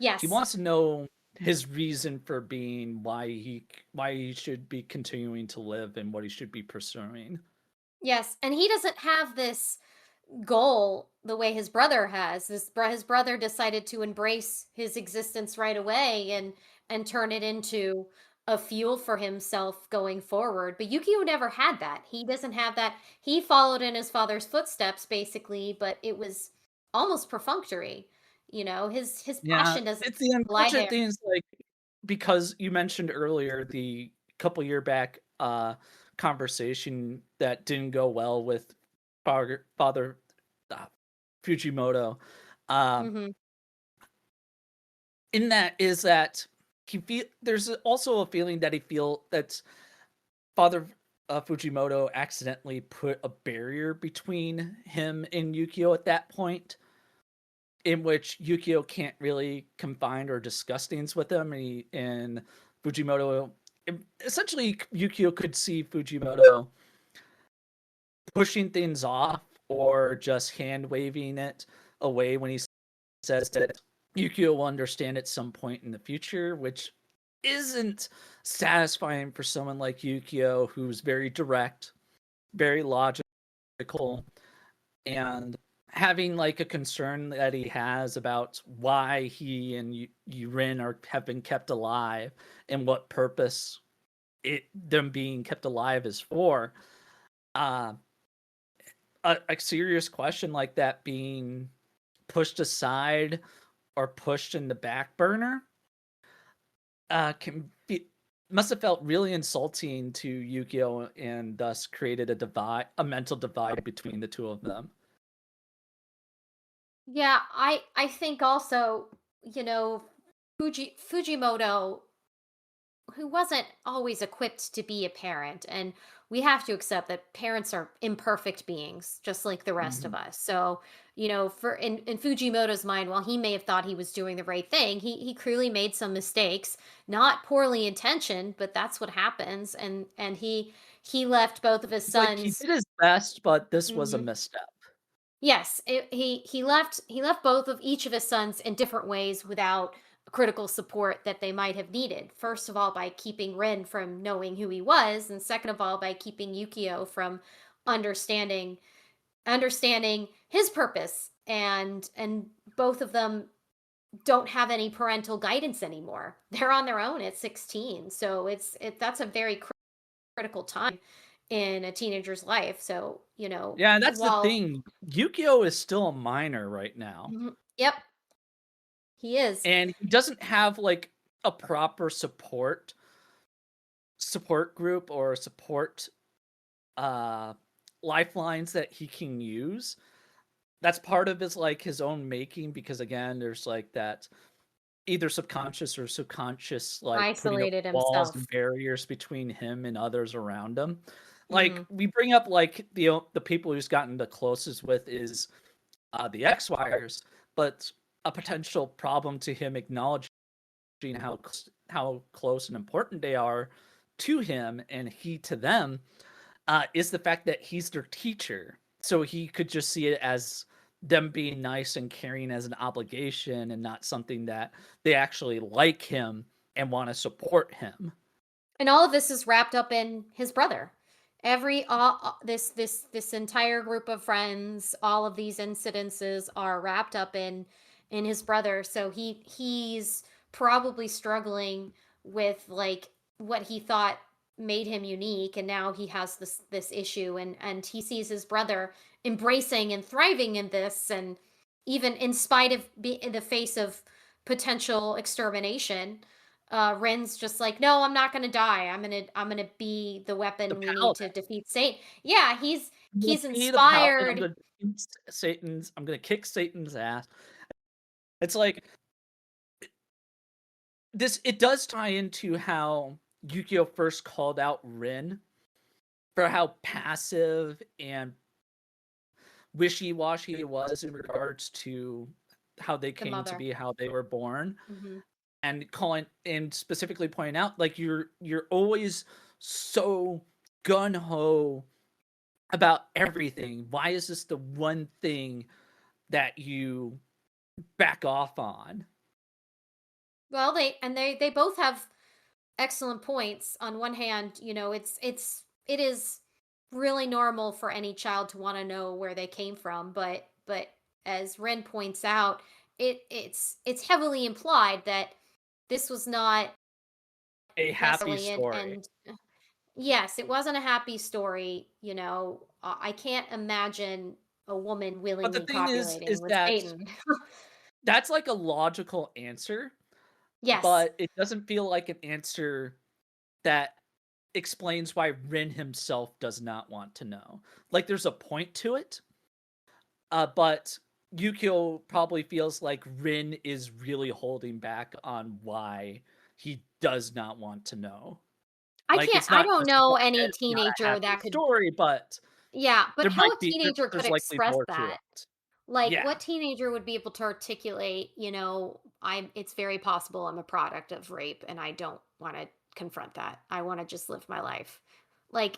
He Yes. wants to know his reason for being, why he should be continuing to live and what he should be pursuing. Yes, and he doesn't have this goal the way his brother has. His brother decided to embrace his existence right away and turn it into a fuel for himself going forward. But Yukio never had that. He doesn't have that. He followed in his father's footsteps basically, but it was almost perfunctory. His Yeah, passion doesn't it's the lie unfortunate there. thing is, like, because you mentioned earlier the couple year back, conversation that didn't go well with Father, uh, Fujimoto, um, Mhm. in that is that there's also a feeling that he feel that Father, Fujimoto accidentally put a barrier between him and Yukio at that point, in which Yukio can't really confide or discuss things with him, and Fujimoto, essentially, Yukio could see Fujimoto pushing things off or just hand waving it away when he says that Yukio will understand at some point in the future, which isn't satisfying for someone like Yukio, who's very direct, very logical, and having like a concern that he has about why he and Rin have been kept alive and what purpose them being kept alive is for. Uh, a serious question like that being pushed aside or pushed in the back burner can be must have felt really insulting to Yukio and thus created a mental divide between the two of them. Yeah, I think also, you know, Fujimoto, who wasn't always equipped to be a parent, and we have to accept that parents are imperfect beings just like the rest of Mhm. us. So, for in Fujimoto's mind, while he may have thought he was doing the right thing, he clearly made some mistakes, not poorly intentioned, but that's what happens. And he left both of his It's like he sons. did his best, but this was a Mhm. misstep. Yes, he left both of each of his sons in different ways without critical support that they might have needed. First of all, by keeping Ren from knowing who he was, and second of all, by keeping Yukio from understanding understanding his purpose. And both of them don't have any parental guidance anymore. They're on their own at 16. So that's a very critical time in a teenager's life. So, Yeah, and that's the while thing. Yukio is still a minor right now, Mhm. Yep, he is. and he doesn't have like a proper support group or support uh lifelines that he can use. That's part of his own making because again, there's like that either subconscious or subconscious like putting up Isolated walls himself. and barriers between him and others around him. Like Mhm. we bring up like the people he's gotten the closest with is the X Wires, but a potential problem to him acknowledging how close and important they are to him and he to them is the fact that he's their teacher. So he could just see it as them being nice and caring as an obligation and not something that they actually like him and want to support him. And all of this is wrapped up in his brother. Every this entire group of friends, all of these incidences are wrapped up in his brother. So he's probably struggling with like what he thought made him unique, and now he has this issue, and he sees his brother embracing and thriving in this, and even in spite of in the face of potential extermination. Ren's just like, no, I'm not gonna die. I'm gonna be the The weapon we need paladin. to defeat Satan. Yeah, I'm gonna he's be the paladin. I'm inspired. gonna defeat Satan's. I'm gonna kick Satan's ass. It's like this. It does tie into how Yukio first called out Rin for how passive and wishy-washy it was in regards to how they The came to mother. be, how they were born, Hmm. and calling and specifically pointing out like you're always so gun ho about everything. Why is this the one thing that you back off on? Well, they both have excellent points. On one hand, it is really normal for any child to want to know where they came from, but as Ren points out, it's heavily implied that this was not A happy necessarily, and story. and yes, it wasn't a happy story. I can't imagine a woman But the willingly thing copulating is with that Satan. That's like a logical answer, Yes. but it doesn't feel like an answer that explains why Rin himself does not want to know. Like there's a point to it, but Yukio probably feels like Rin is really holding back on why he does not want to know. Like it's I not don't just the know fact that any it's not a teenager happy that could. story, but Yeah, but how a teenager could there's likely express more to that? it. Like, Yeah. what teenager would be able to articulate, it's very possible I'm a product of rape and I don't want to confront that. I want to just live my life. Like,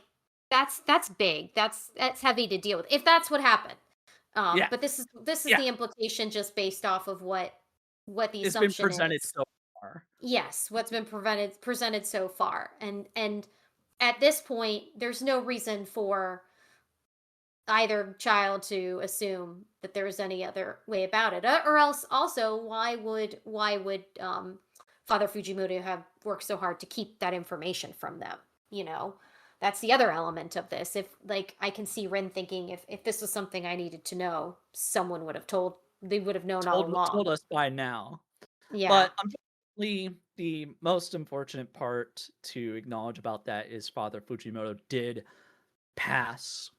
that's big. That's heavy to deal with. If that's what happened. Yeah. But this is Yeah. the implication just based off of what the It's been assumption presented is. so far. Yes, what's been presented so far. And at this point, there's no reason for either child to assume that there's any other way about it. Or else also why would Father Fujimoto have worked so hard to keep that information from them? You know, that's the other element of this. If like I can see Ren thinking if this was something I needed to know, someone would have told they would have known all Told along. us by now. Yeah. But unfortunately, the most unfortunate part to acknowledge about that is Father Fujimoto did pass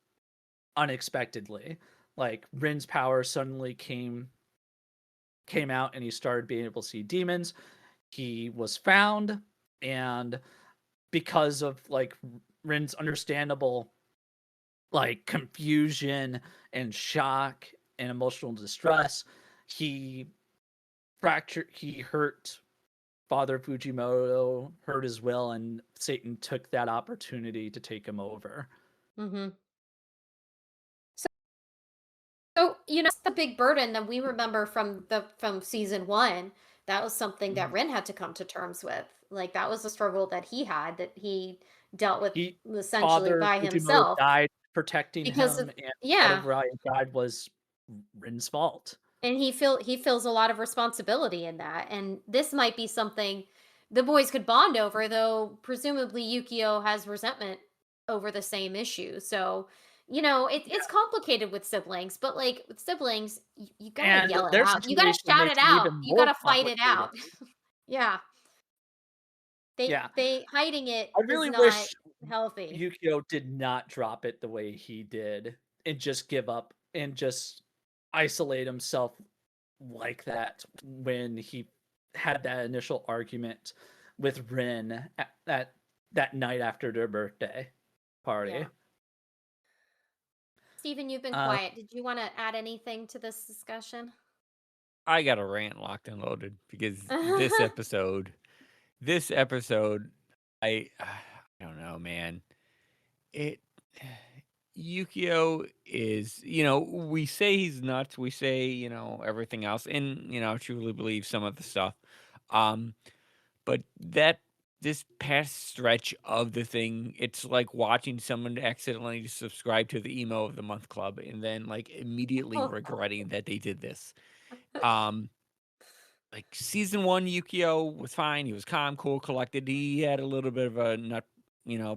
unexpectedly. Like Rin's power suddenly came out and he started being able to see demons. He was found, and because of like Rin's understandable like confusion and shock and emotional distress, he he hurt Father Fujimoto, hurt his will, and Satan took that opportunity to take him over. Mhm. So, it's the big burden that we remember from season 1. That was something that Mhm. Ren had to come to terms with. Like that was a struggle that he had that he dealt with He essentially Father by Fujimoto himself died protecting because him, of and part yeah, of why he died was Rin's fault. and he feels a lot of responsibility in that. And this might be something the boys could bond over, though presumably Yukio has resentment over the same issue. So, it's Yeah. complicated with siblings, but like with siblings, you gotta And yell it their out. You gotta situation shout it makes it out. even You more gotta fight it complicated. out. Yeah. Yeah. They hiding it I is really not wish healthy. Yukio did not drop it the way he did and just give up and just isolate himself like that when he had that initial argument with Rin at that night after their birthday party. Yeah. Steven, you've been Uh, quiet. Did you want to add anything to this discussion? I got a rant locked and loaded because this episode, I don't know, man. It Yukio is, we say he's nuts. We say, everything else, and I truly believe some of the stuff. Um, but this past stretch of the thing, it's like watching someone accidentally subscribe to the emo of the month club and then like immediately regretting that they did this. Um, like season 1, Yukio was fine. He was calm, cool, collected. He had a little bit of a nut,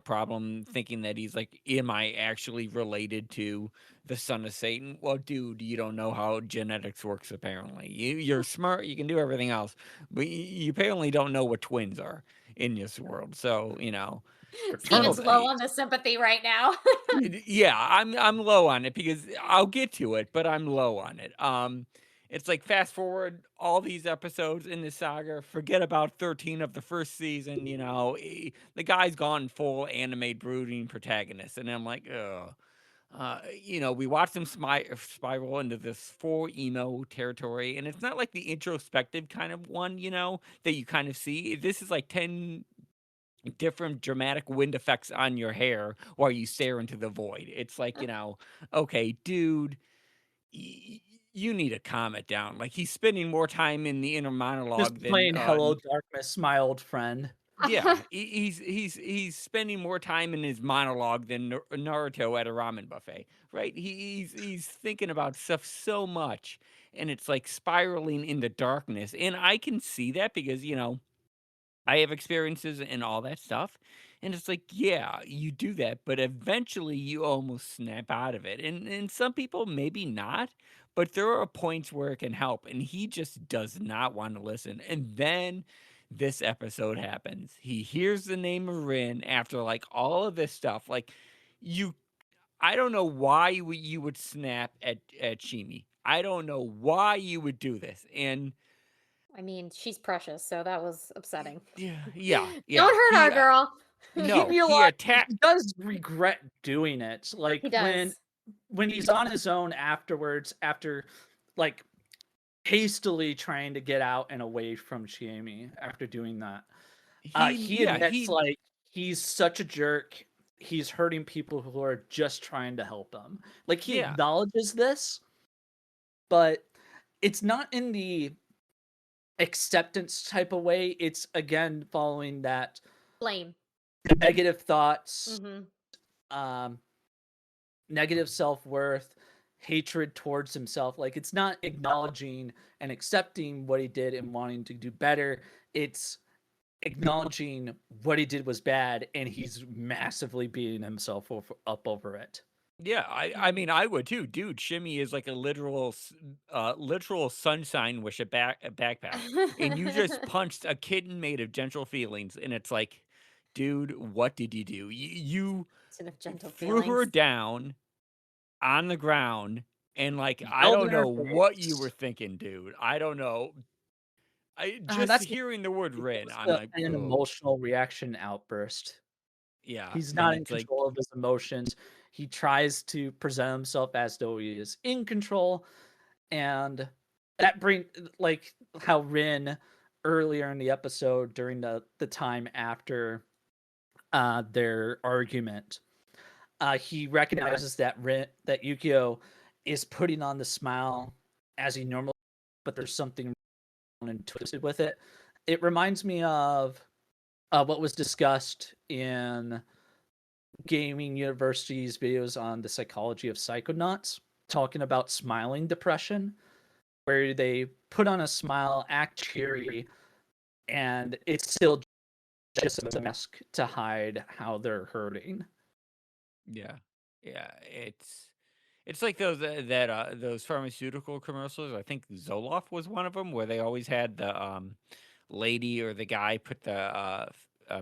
problem thinking that he's like, am I actually related to the son of Satan? Well, dude, you don't know how genetics works. Apparently, you're smart. You can do everything else, but you apparently don't know what twins are in this world. So fraternal. Steven's low on the sympathy right now. Yeah, I'm low on it because I'll get to it, but I'm low on it. It's like fast forward all these episodes in this saga, forget about 13 of the first season. The guy's gone full anime brooding protagonist, and I'm like, ugh. We watched him spiral into this full emo territory, and it's not like the introspective kind of one, that you kind of see. This is like 10 different dramatic wind effects on your hair while you stare into the void. It's like, okay, dude, you need to calm it down. Like he's spending more time in the inner just monologue than plain hello darkness, my old friend. yeah, he's spending more time in his monologue than Naruto at a ramen buffet, right? He's thinking about stuff so much, and it's like spiraling into darkness. And I can see that because I have experiences and all that stuff. And it's like, yeah, you do that, but eventually you almost snap out of it. And some people maybe not, but there are points where it can help. And he just does not want to listen. And then this episode happens. He hears the name of Rin after like all of this stuff. Like you I don't know why you would snap at Shimi. I don't know why you would do this. And I mean, she's precious, so that was upsetting. yeah. Don't hurt our girl. He No, he realized he attacked. does regret doing it. Like He does. when he's on his own afterwards, after like hastily trying to get out and away from Chiemi after doing that. He admits like he's such a jerk. He's hurting people who are just trying to help him. Like he Yeah. acknowledges this, but it's not in the acceptance type of way. It's again following that Blame. negative thoughts, Mm-hmm. negative self-worth, hatred towards himself. Like it's not acknowledging and accepting what he did and wanting to do better. It's acknowledging what he did was bad and he's massively beating himself up over it. Yeah, I mean, I would too, dude. Shimmy is like a literal sunshine wish a backpack, and you just punched a kitten made of gentle feelings, and it's like, dude, what did you do? You Instead of gentle threw her feelings. down on the ground, and like I Yelled don't in her know what you face. were thinking, dude. I don't know. Just That's hearing the word it Rin, was I'm like, an oh, emotional reaction outburst. yeah, He's and not in it's like, control of his emotions. He tries to present himself as though he is in control, and that bring like how Rin earlier in the episode during the time after their argument, he recognizes that that Yukio is putting on the smile as he normally, but there's something wrong and twisted with it. It reminds me of what was discussed in Gaming University's videos on the psychology of psychonauts, talking about smiling depression, where they put on a smile, act cheery, and it's still just a mask to hide how they're hurting. yeah, yeah, it's like those pharmaceutical commercials. I think Zoloft was one of them, where they always had the lady or the guy put the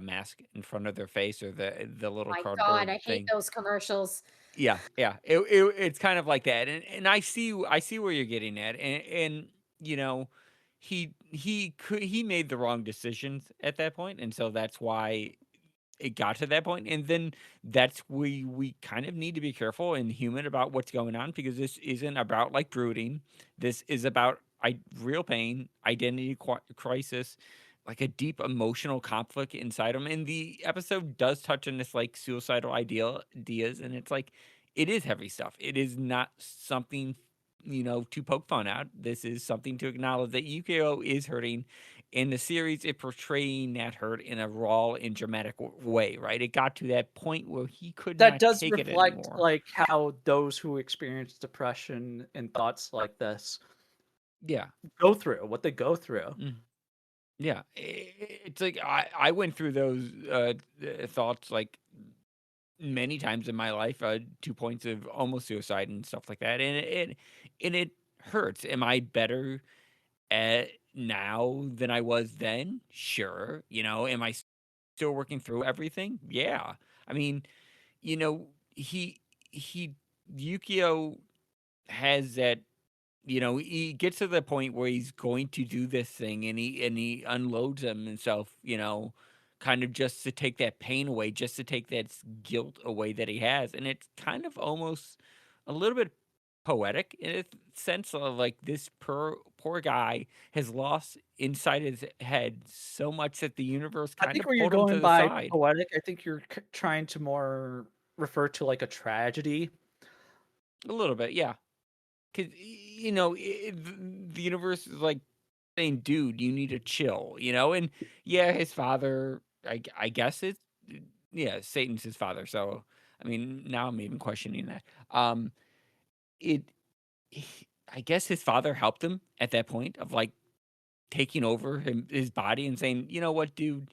mask in front of their face, or the little My God, cardboard I hate thing. those commercials. Yeah. It's kind of like that, and I see where you're getting at, and you know, he made the wrong decisions at that point, and so that's why it got to that point, and then that's we kind of need to be careful and human about what's going on, because this isn't about like brooding. This is about real pain, identity crisis, like a deep emotional conflict inside him. And the episode does touch on this like suicidal ideas, and it's like it is heavy stuff. It is not something to poke fun at. This is something to acknowledge that Yukio is hurting. In the series, it portraying that hurt in a raw and dramatic way, right? It got to that point where he could That not does take it reflect anymore. like how those who experience depression and thoughts like this Yeah. go through, what they go through. Yeah. It's like I went through those thoughts like many times in my life, 2 points of almost suicide and stuff like that, and it hurts. Am I better now than I was then? Sure. Am I still working through everything? Yeah. I mean, you know, he Yukio has that, he gets to the point where he's going to do this thing, and he unloads himself, kind of just to take that pain away, just to take that guilt away that he has. And it's kind of almost a little bit poetic in a sense of like this poor guy has lost inside his head so much that the universe I kind think of where you're pulled him to going the by side. poetic, I think you're trying to more refer to like a tragedy. A little bit, yeah. Because the universe is like saying, "Dude, you need to chill," and yeah, his father, I guess it's yeah, Satan's his father. So I mean, now I'm even questioning that. It, I guess his father helped him at that point of like taking over his body and saying, "You know what, dude,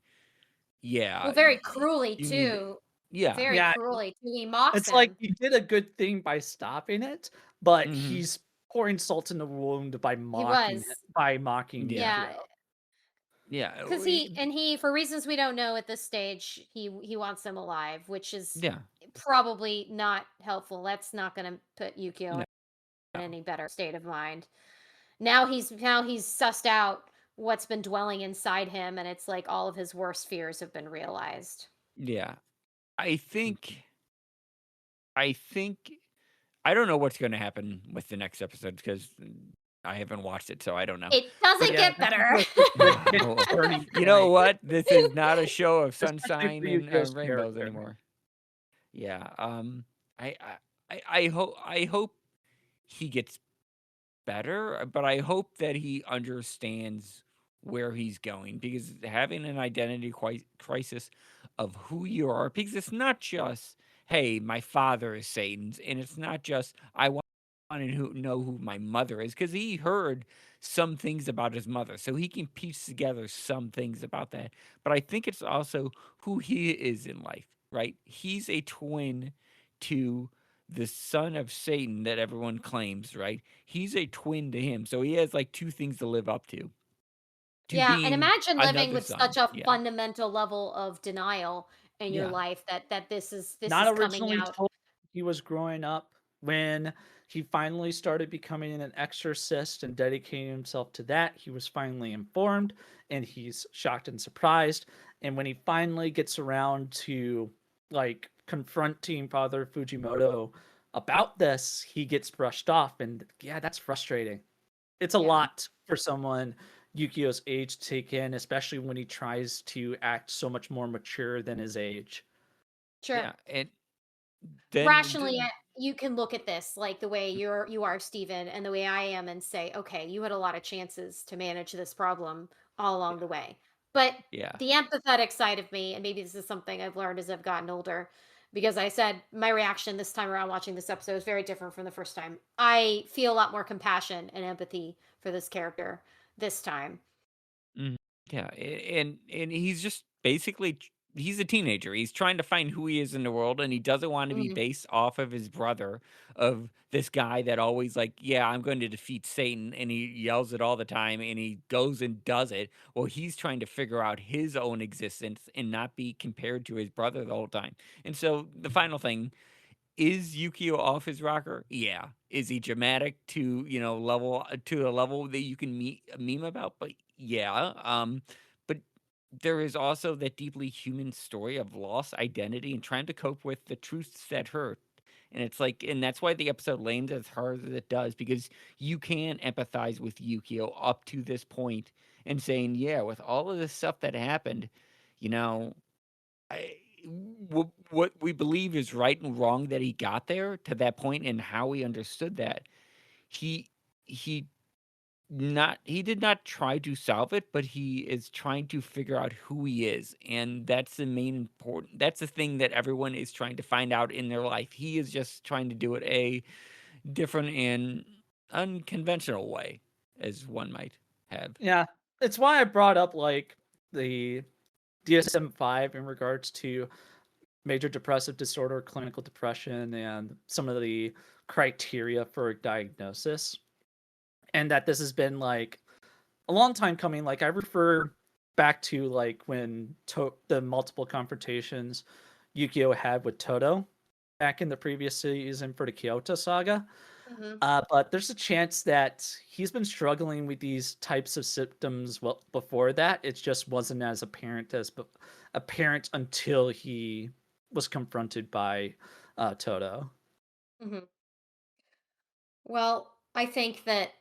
yeah, Well, very cruelly you need, too. yeah, Very Yeah, cruelly too. He mocks it's like him. he did a good thing by stopping it, but hmm he's pouring salt in the wound by He mocking it, was. by mocking yeah, Yeah, Yukio. yeah, because he for reasons we don't know at this stage, he wants him alive, which is yeah, probably not helpful. That's not going to put no, Yukio in any better state of mind. Now he's sussed out what's been dwelling inside him, and it's like all of his worst fears have been realized. yeah. I think, I think, I don't know what's going to happen with the next episode because I haven't watched it, so I don't know. It But doesn't Yeah, get this is better. the big oh, turning you know point, what? This is not a show of especially sunshine for and Yukio's rainbows character. anymore. Yeah. I, I hope he gets better, but I hope that he understands where he's going because having an identity crisis of who you are, because it's not just, hey, my father is Satan's, and it's not just, I want to know who my mother is, because he heard some things about his mother, so he can piece together some things about that. But I think it's also who he is in life, right? He's a twin to the son of Satan that everyone claims, right? He's a twin to him. So he has like two things to live up to Yeah, and being imagine living another with such son. a Yeah. fundamental level of denial in your Yeah. life that this is Not coming originally out. told he was growing up when he finally started becoming an exorcist and dedicating himself to that. He was finally informed and he's shocked and surprised. And when he finally gets around to like confronting Father Fujimoto about this, he gets brushed off. And yeah, that's frustrating. It's a Yeah, lot for someone Yukio's age to take in, especially when he tries to act so much more mature than his age. sure. Yeah. And then, Rationally, you can look at this like the way you are, Stephen, and the way I am, and say, okay, you had a lot of chances to manage this problem all along the way. But yeah. the empathetic side of me, and maybe this is something I've learned as I've gotten older, because I said my reaction this time around watching this episode is very different from the first time. I feel a lot more compassion and empathy for this character this time. Mhm. Yeah, and he's just basically he's a teenager. He's trying to find who he is in the world, and he doesn't want to be Mhm. based off of his brother, of this guy that always like, yeah, I'm going to defeat Satan, and he yells it all the time, and he goes and does it. Well, he's trying to figure out his own existence and not be compared to his brother the whole time. And so the final thing, is Yukio off his rocker? Yeah. Is he dramatic to, level to a level that you can meme about? But yeah. But there is also that deeply human story of loss, identity, and trying to cope with the truths that hurt. And it's like, and that's why the episode lands as hard as it does, because you can empathize with Yukio up to this point and saying, yeah, with all of this stuff that happened, you know, I what we believe is right and wrong that he got there to that point and how he understood that, he he he did not try to solve it, but he is trying to figure out who he is, and that's the main important that's the thing that everyone is trying to find out in their life. He is just trying to do it a different and unconventional way, as one might have. Yeah, it's why I brought up like the DSM-5 in regards to major depressive disorder, clinical depression, and some of the criteria for diagnosis. And that this has been like a long time coming. Like I refer back to like when the multiple confrontations Yukio had with Toto back in the previous season for the Kyoto saga. Mhm. But there's a chance that he's been struggling with these types of symptoms well before that. It just wasn't as apparent until he was confronted by Toto. Mhm. Well, I think that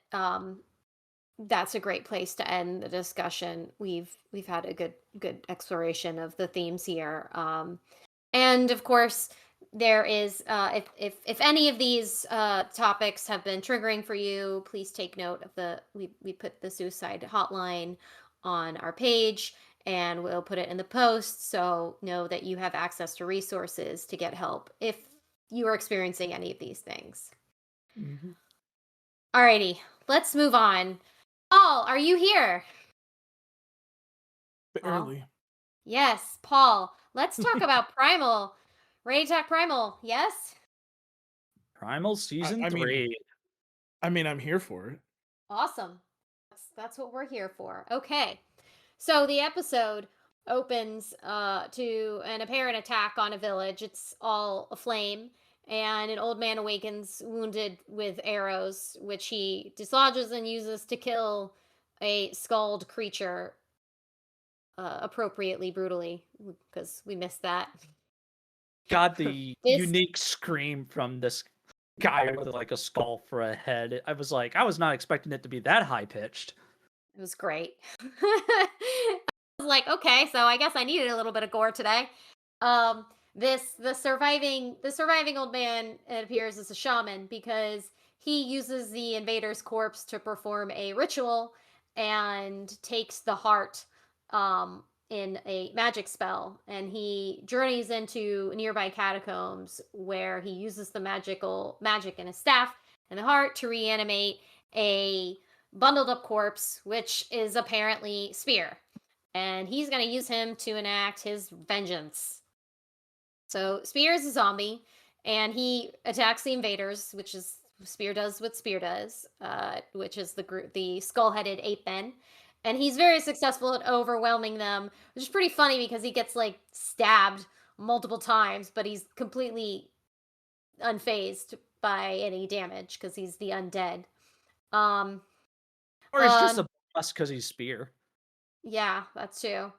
that's a great place to end the discussion. We've had a good exploration of the themes here. And of course, there is if any of these topics have been triggering for you, please take note of we put the suicide hotline on our page, and we'll put it in the post, so know that you have access to resources to get help if you are experiencing any of these things. Mhm. Alrighty, let's move on. Paul, are you here? Paul? Barely. Yes, Paul. Let's talk about Primal. Ready to talk Primal? Yes? Primal season I mean, 3. I'm here for it. Awesome. That's what we're here for. Okay. So the episode opens to an apparent attack on a village. It's all aflame, and an old man awakens wounded with arrows, which he dislodges and uses to kill a skulled creature appropriately brutally, because we missed that. God, the This unique scream from this guy with like a skull for a head. I was not expecting it to be that high pitched. It was great. I was like, okay, so I guess I needed a little bit of gore today. The surviving old man, it appears, as a shaman because he uses the invader's corpse to perform a ritual and takes the heart in a magic spell, and he journeys into nearby catacombs where he uses the magic in his staff and the heart to reanimate a bundled up corpse, which is apparently Spear. And he's going to use him to enact his vengeance. So Spear is a zombie, and he attacks the invaders, which is Spear does what Spear does, which is the skull-headed ape men. And he's very successful at overwhelming them, which is pretty funny because he gets like stabbed multiple times, but he's completely unfazed by any damage because he's the undead. Or he's just Um, a boss because he's Spear. Yeah, that's true.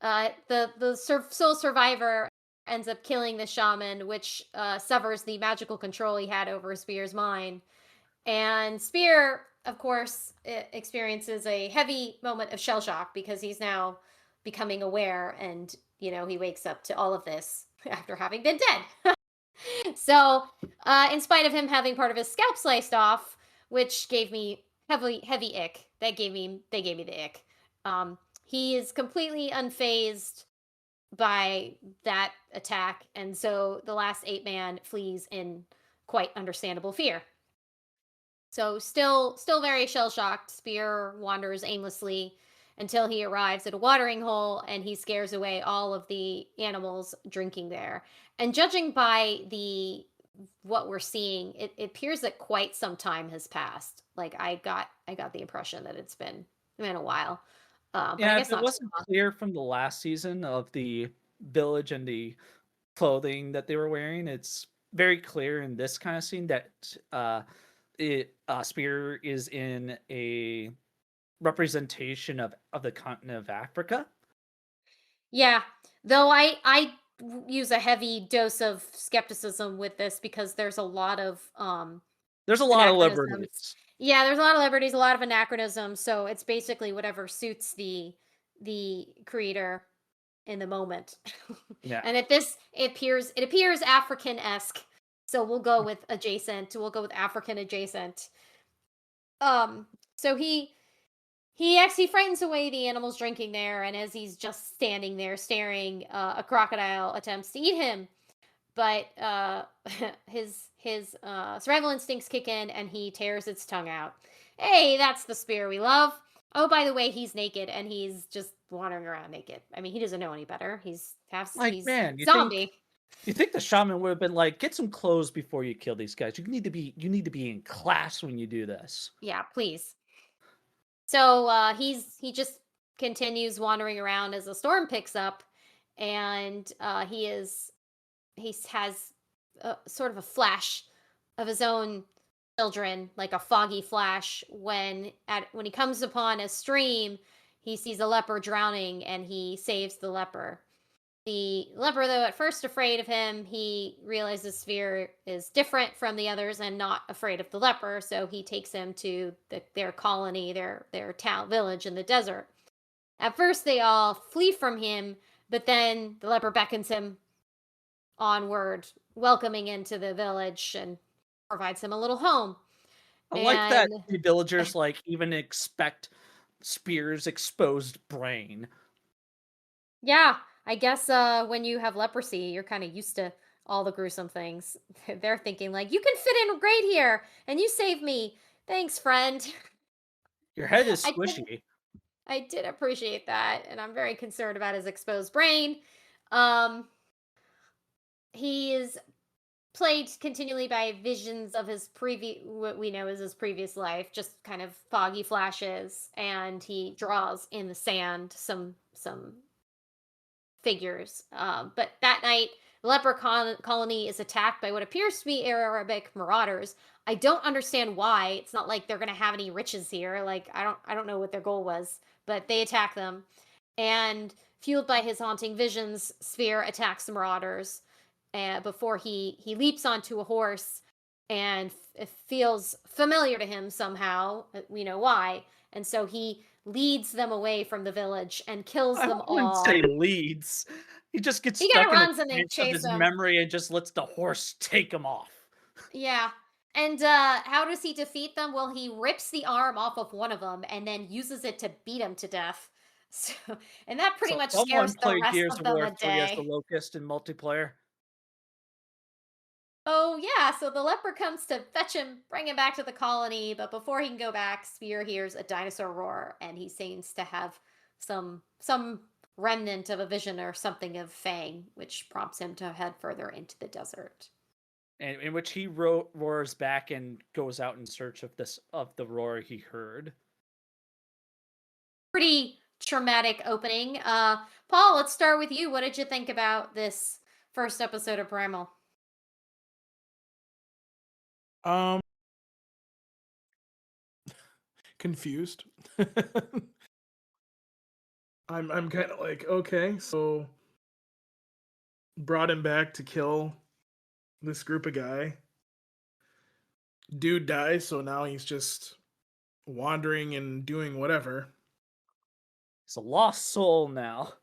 The sole survivor ends up killing the shaman, which severs the magical control he had over Spear's mind. And Spear, of course, experiences a heavy moment of shell shock because he's now becoming aware, and he wakes up to all of this after having been dead. So, in spite of him having part of his scalp sliced off, which gave me heavy ick, they gave me the ick. He is completely unfazed by that attack, and so the last ape man flees in quite understandable fear. So still very shell shocked, Spear wanders aimlessly until he arrives at a watering hole, and he scares away all of the animals drinking there. And judging by the what we're seeing, it appears that quite some time has passed. Like I got the impression that it's been a while. But I Yeah, guess if it not too wasn't long. clear from the last season of the village and the clothing that they were wearing, it's very clear in this kind of scene that Spear is in a representation of the continent of Africa. Yeah, though use a heavy dose of skepticism with this because there's a lot of There's a lot of anachronisms. liberties. Yeah, there's a lot of liberties, a lot of anachronisms. So it's basically whatever suits the creator in the moment. Yeah. And it appears African-esque. So we'll go with adjacent. We'll go with African adjacent. So he actually frightens away the animals drinking there, and as he's just standing there staring, a crocodile attempts to eat him. But his survival instincts kick in, and he tears its tongue out. Hey, that's the Spear we love. Oh, by the way, he's naked, and he's just wandering around naked. I mean, he doesn't know any better. He's Like, man, zombie. you think the shaman would have been like, get some clothes before you kill these guys. You need to be in class when you do this. Yeah, please. So he just continues wandering around as the storm picks up, and he has sort of a flash of his own children, like a foggy flash when he comes upon a stream. He sees a leper drowning, and he saves the leper. The leper, though at first afraid of him, he realizes Sphere is different from the others and not afraid of the leper, so he takes him to their colony, their town village in the desert. At first, they all flee from him, but then the leper beckons him onward, welcoming into the village and provides him a little home. I like that And the villagers like even expect Spear's exposed brain. yeah, I guess when you have leprosy, you're kind of used to all the gruesome things. They're thinking like, you can fit in great here, and you saved me. Thanks, friend. Your head is I think squishy. I did appreciate that, and I'm very concerned about his exposed brain. Um, he is plagued continually by visions of his previous, what we know is his previous life, just kind of foggy flashes, and he draws in the sand some figures. But that night, the leper colony is attacked by what appears to be Arabic marauders. I don't understand why. It's not like they're going to have any riches here. Like I don't know what their goal was, but they attack them, and fueled by his haunting visions, Sphere attacks the marauders. Before he leaps onto a horse, and it feels familiar to him somehow. We know why, and so he leads them away from the village and kills I them wouldn't all. say leads. He just gets He kind stuck of in a runs and they trance of chase his him. memory and just lets the horse take him off. Yeah. And how does he defeat them? Well, he rips the arm off of one of them and then uses it to beat him to death. So, and that pretty So much someone scares the played rest Gears of of them War a 3 as the day. Locust in multiplayer. Oh yeah, so the leper comes to fetch him, bring him back to the colony, but before he can go back, Spear hears a dinosaur roar, and he seems to have some remnant of a vision or something of Fang, which prompts him to head further into the desert. And in which he roars back and goes out in search of the roar he heard. Pretty traumatic opening. Paul, let's start with you. What did you think about this first episode of Primal? Um, confused. I'm kind of like, okay, so brought him back to kill this group of guy. Dude dies, so now he's just wandering and doing whatever. It's a lost soul now.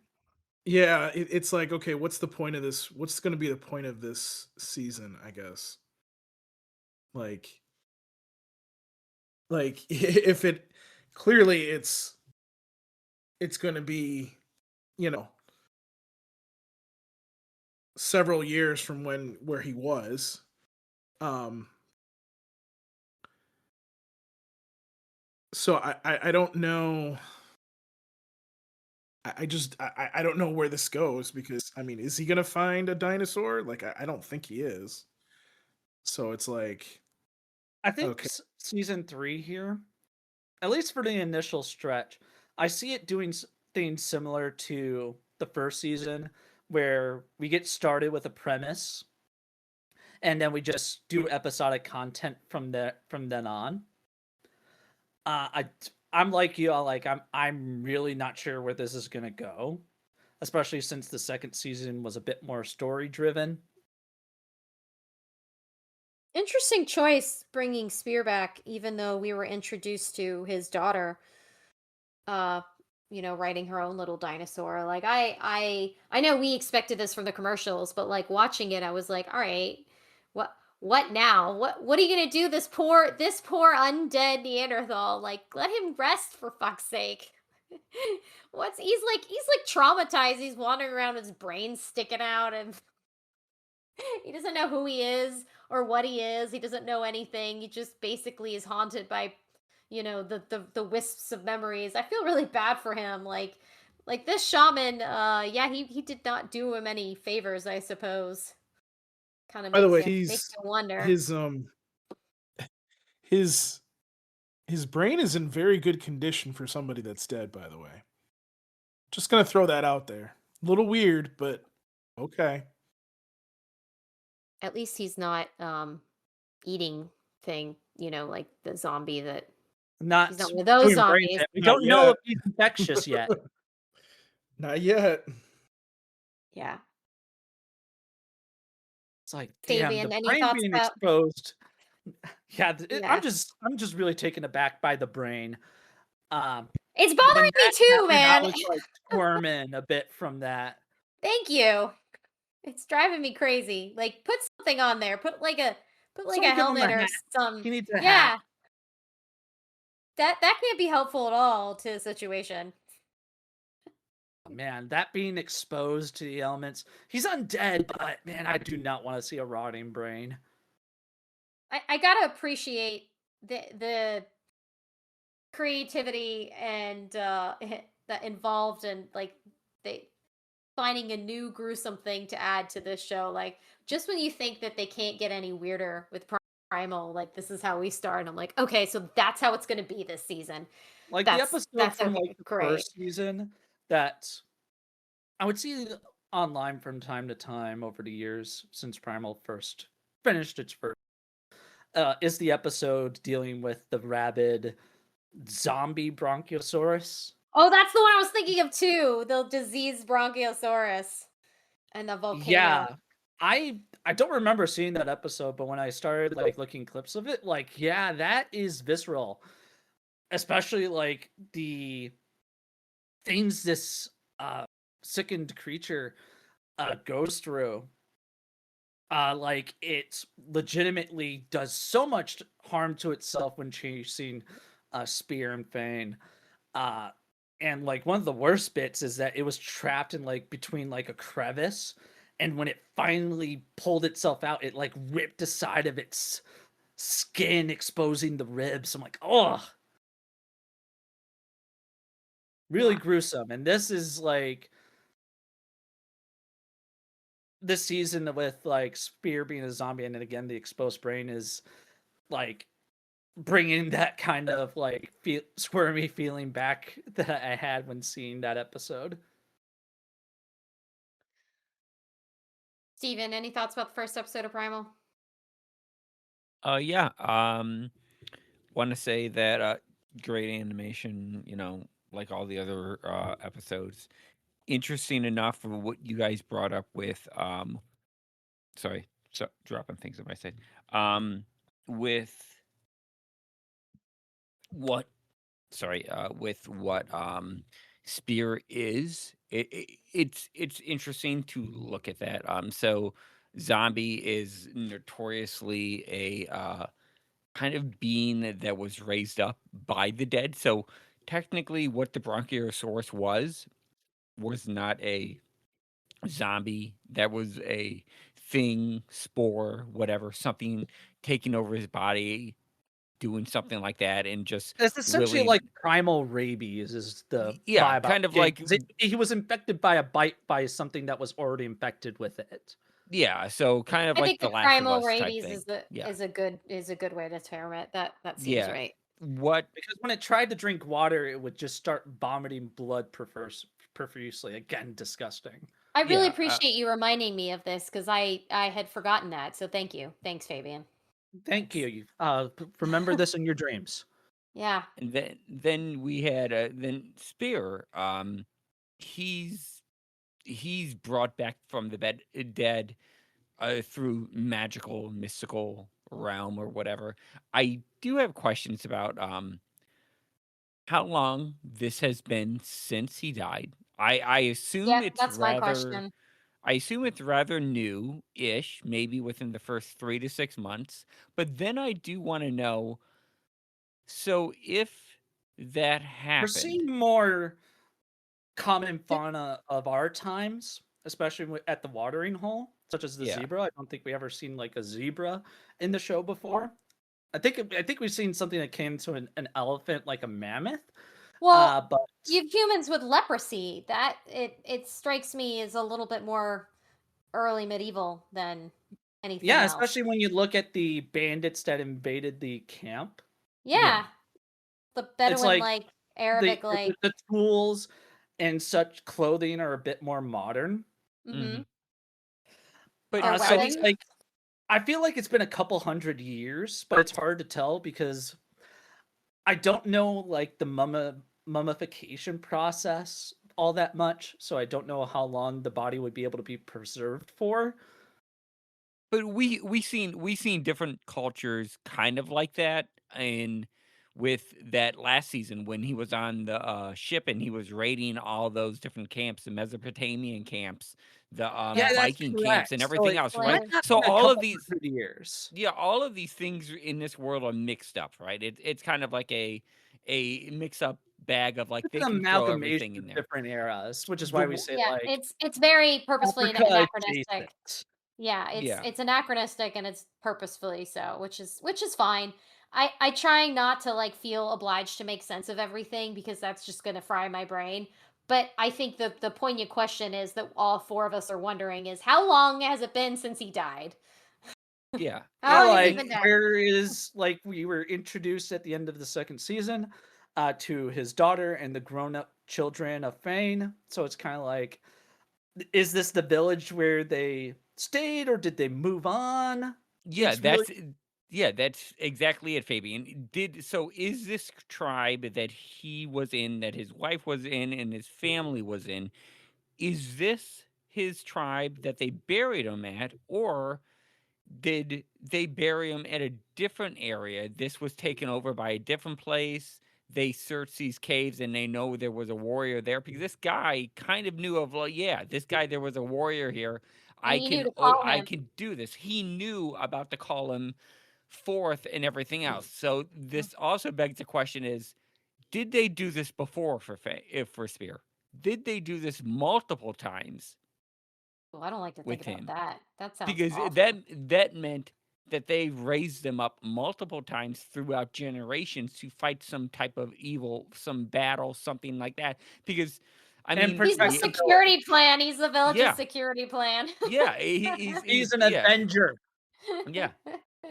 Yeah, it's like, okay, what's the point of this? What's going to be the point of this season, I guess? Like if it clearly it's going to be, you know, several years from where he was. So I don't know. I don't know where this goes, because I mean, is he gonna find a dinosaur? Like I don't think he is. So it's like, I think okay, season 3 here, at least for the initial stretch, I see it doing things similar to the first season, where we get started with a premise, and then we just do episodic content from then on. I'm like you. I'm really not sure where this is gonna go, especially since the second season was a bit more story driven. Interesting choice bringing Spear back, even though we were introduced to his daughter, uh, riding her own little dinosaur. Like I know we expected this from the commercials, but like watching it, I was like, all right, what now? What are you gonna do? This poor undead Neanderthal. Like, let him rest for fuck's sake. He's like traumatized. He's wandering around, his brain sticking out, and he doesn't know who he is or what he is. He doesn't know anything. He just basically is haunted by, the wisps of memories. I feel really bad for him. Like this shaman, yeah, he did not do him any favors, I suppose. Kind of by the way, makes you wonder. his his brain is in very good condition for somebody that's dead, by the way. Just gonna throw that out there. A little weird, but okay. At least he's not eating thing, like the zombie that Not he's not one of those doing brain zombies. dead. We Not don't know yet. if he's infectious yet. Not yet. Yeah. It's like, damn, Fabian, the any brain thoughts being about exposed. Yeah, Yeah. I'm just really taken aback by the brain. It's When bothering me that too, happened, I man. was like squirming a bit from that. Thank you. It's driving me crazy. Like, put something on there. Put like a Someone give him a helmet or hat. some. He needs a Yeah, hat. that can't be helpful at all to the situation. Man, that being exposed to the elements. He's undead, but man, I do not want to see a rotting brain. I gotta appreciate the creativity and that involved and like they finding a new gruesome thing to add to this show. Like just when you think that they can't get any weirder with Primal, like this is how we start. I'm like, okay, so that's how it's going to be this season. Like the That's episode from okay, like the great. first season that I would see online from time to time over the years since Primal first finished its first is the episode dealing with the rabid zombie Bronchiosaurus. Oh, that's the one I was thinking of too. The diseased Bronchiosaurus and the volcano. Yeah. I don't remember seeing that episode, but when I started like looking clips of it, like yeah, that is visceral. Especially like the things this sickened creature goes through. Like it legitimately does so much harm to itself when chasing Spear and Fane. And like one of the worst bits is that it was trapped in like between like a crevice, and when it finally pulled itself out, it like ripped the side of its skin, exposing the ribs. I'm like, oh, really Yeah. gruesome. And this is like this season with like Spear being a zombie, and then again the exposed brain is like bringing that kind of like squirmy feeling back that I had when seeing that episode. Steven, any thoughts about the first episode of Primal? Yeah. Want to say that great animation. Like all the other episodes. Interesting enough for what you guys brought up with. Sorry, so dropping things in my side. With what? Sorry. With what? Spear is. It's interesting to look at that. So zombie is notoriously a kind of being that was raised up by the dead. So technically, what the Bronchiosaurus was not a zombie. That was a thing, spore, whatever, something taking over his body, doing something like that, and just It's essentially really, like primal rabies is the yeah, vibe. kind of like, He was infected by a bite by something that was already infected with it. yeah. So kind of I like think the the Last of primal Us type rabies thing. Yeah, is a good way to term it. That seems yeah. right. What? Because when it tried to drink water, it would just start vomiting blood profusely. Again, disgusting. I really Yeah. appreciate you reminding me of this because I had forgotten that. So thank you. Thanks, Fabian. Thank That's- you. Remember this in your dreams. Yeah. And then we had then Spear. He's he's brought back from the dead through magical, mystical realm or whatever. I do have questions about how long this has been since he died. I assume Yep, it's that's my rather question. I assume it's rather new-ish, maybe within the first 3 to 6 months. But then I do want to know, so if that We're happened, seeing more common fauna of our times, especially at the watering hole, such as the yeah. zebra. I don't think we ever seen like a zebra in the show before. I think we've seen something that came to an elephant, like a mammoth. Well, But you have humans with leprosy. That it strikes me as a little bit more early medieval than anything yeah, else. especially when you look at the bandits that invaded the camp. Yeah. The It's Bedouin like like Arabic the like the tools and such clothing are a bit more modern. mm-hmm. But Their So it's weapons. like I feel like it's been a couple hundred years, but it's hard to tell because I don't know like the mummification process all that much, so I don't know how long the body would be able to be preserved for. But we seen different cultures kind of like that, and with that last season when he was on the ship and he was raiding all those different camps, the Mesopotamian camps, the Yeah, Yeah. that's Viking camps, correct. and So everything it else, might right? Like not So been a all of couple these, hundred years. yeah, all of these things in this world are mixed up, right? It's kind of like a mix up bag of like It's they an can throw amalgamation everything in of there. different eras, which is The why we w- say yeah, like it's very purposefully Africa anachronistic. adjacent. Yeah, Yeah. it's anachronistic and it's purposefully so, which is fine. I try not to like feel obliged to make sense of everything because that's just going to fry my brain. But I think the poignant question is that all four of us are wondering is how long has it been since he died? Yeah. How Or long has he like, been dead? where is like we were introduced at the end of the second season to his daughter and the grown-up children of Fane. So it's kind of like, is this the village where they stayed, or did they move on? Yeah, It's really that's exactly it, Fabian. Is this tribe that he was in, that his wife was in, and his family was in, is this his tribe that they buried him at, or did they bury him at a different area? This was taken over by a different place. They searched these caves and they know there was a warrior there because this guy kind of knew of, like, yeah, this guy, there was a warrior here. And he knew to call I him. can do this. He knew about to call him forth and everything else. So this also begs the question: is did they do this before for Spear? Did they do this multiple times Well, I don't like to think with about him? that. That sounds Because awful. that meant that they raised them up multiple times throughout generations to fight some type of evil, some battle, something like that. Because I and mean, He's the protect the village. security plan. He's the village's yeah, security plan. yeah, He's an yeah, avenger. yeah.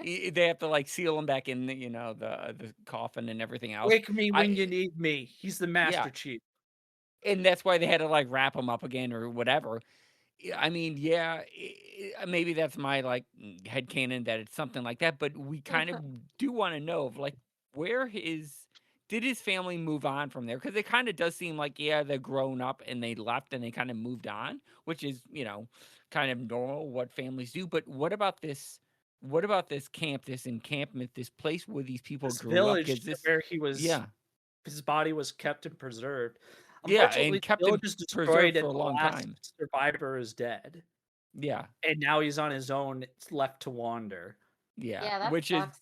They have to like seal him back in, the coffin and everything else. Wake me when you need me. He's the Yeah, Master Chief. and that's why they had to like wrap him up again or whatever. I mean, yeah, maybe that's my like headcanon that it's something like that, but we kind of do want to know of like did his family move on from there? Because it kind of does seem like, yeah, they're grown up and they left and they kind of moved on, which is, kind of normal what families do. But what about this? What about this camp, this encampment, this place where these people This grew up? village where Yeah, his body was kept and preserved. yeah, Unfortunately, and the kept village him is destroyed, preserved for and a the long last time. survivor is dead. Yeah, And now he's on his own, it's left to wander. yeah, Yeah, that which is sucks.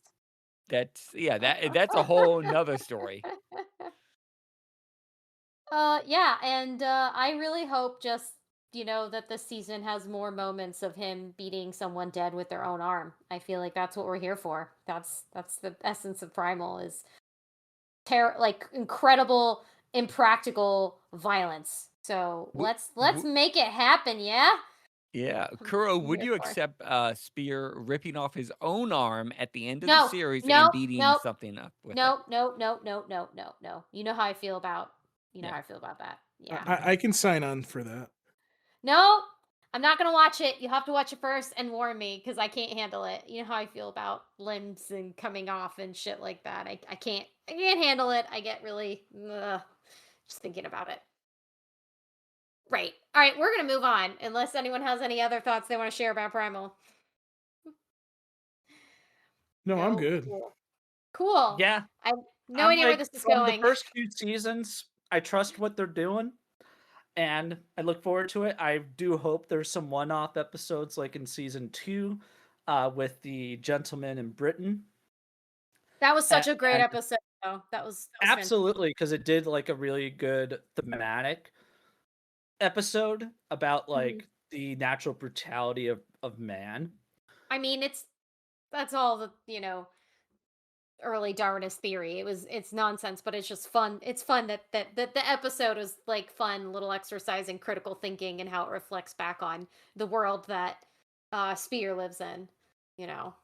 that's a whole nother story. Yeah, and I really hope just, that this season has more moments of him beating someone dead with their own arm. I feel like that's what we're here for. That's the essence of Primal is like incredible impractical violence. So W- let's w- make it happen, yeah? yeah, Kuro, I'm would here you for it. accept Spear ripping off his own arm at the end of the No, series and no, beating no, something up with it? no, no, no, no, no, no, no. You know Yeah. how I feel about that. I, Yeah. I I can sign on for that. No, I'm not gonna watch it. You have to watch it first and warn me because I can't handle it. You know how I feel about limbs and coming off and shit like that. I can't handle it. I get really just thinking about it. Right. All right, we're gonna move on unless anyone has any other thoughts they want to share about Primal. No, I'm No. good. Cool. Yeah, I have no I'm idea where like, this is from the going. first few seasons, I trust what they're doing, and I look forward to it. I do hope there's some one-off episodes like in season 2 with the gentleman in Britain. That was such a great And episode, though. That was fantastic. absolutely, because it did like a really good thematic episode about Mhm. like the natural brutality of man. I mean, that's all the early Darwinist theory. It's nonsense, but it's just fun. It's fun that the episode was like fun little exercise in critical thinking and how it reflects back on the world that Spear lives in. You know.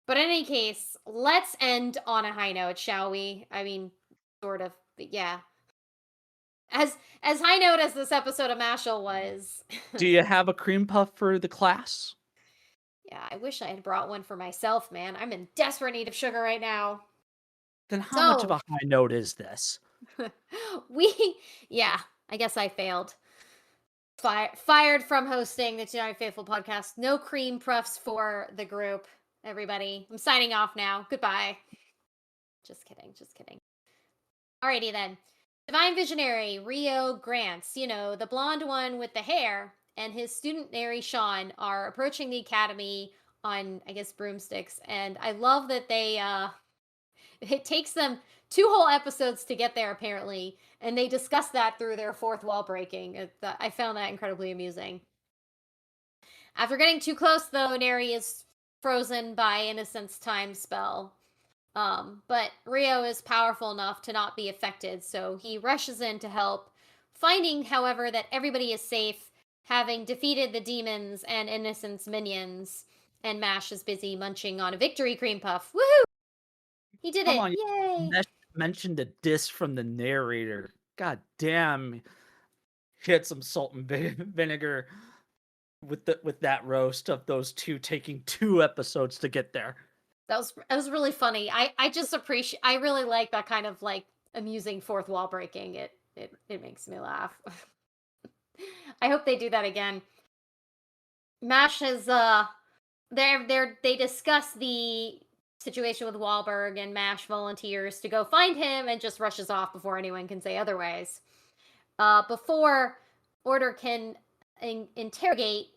But in any case, let's end on a high note, shall we? I mean, sort of, but yeah. As high note as this episode of Mashal was. Do you have a cream puff for the class? Yeah, I wish I had brought one for myself, man. I'm in desperate need of sugar right now. Then how much of So, a high note is this? yeah, I guess I failed. Fired from hosting the Tonight Faithful podcast. No cream puffs for the group, everybody. I'm signing off now. Goodbye. Just kidding. Just kidding. Alrighty then. Divine Visionary Rio Grants, the blonde one with the hair, and his student Nary Sean are approaching the academy on, I guess, broomsticks. And I love that it takes them 2 whole episodes to get there, apparently, and they discuss that through their fourth wall breaking. I found that incredibly amusing. After getting too close, though, Neri is frozen by Innocent's time spell. But Rio is powerful enough to not be affected, so he rushes in to help, finding, however, that everybody is safe, having defeated the demons and Innocent's minions, and Mash is busy munching on a victory cream puff. Woohoo! He did Come it! on, Yay! you mentioned a diss from the narrator. God damn. He had some salt and vinegar with that roast of those two taking 2 episodes to get there. That was really funny. I just appreciate. I really like that kind of like amusing fourth wall breaking. It makes me laugh. I hope they do that again. Mash is they discuss the situation with Wahlberg, and Mash volunteers to go find him and just rushes off before anyone can say otherwise. Before Order can interrogate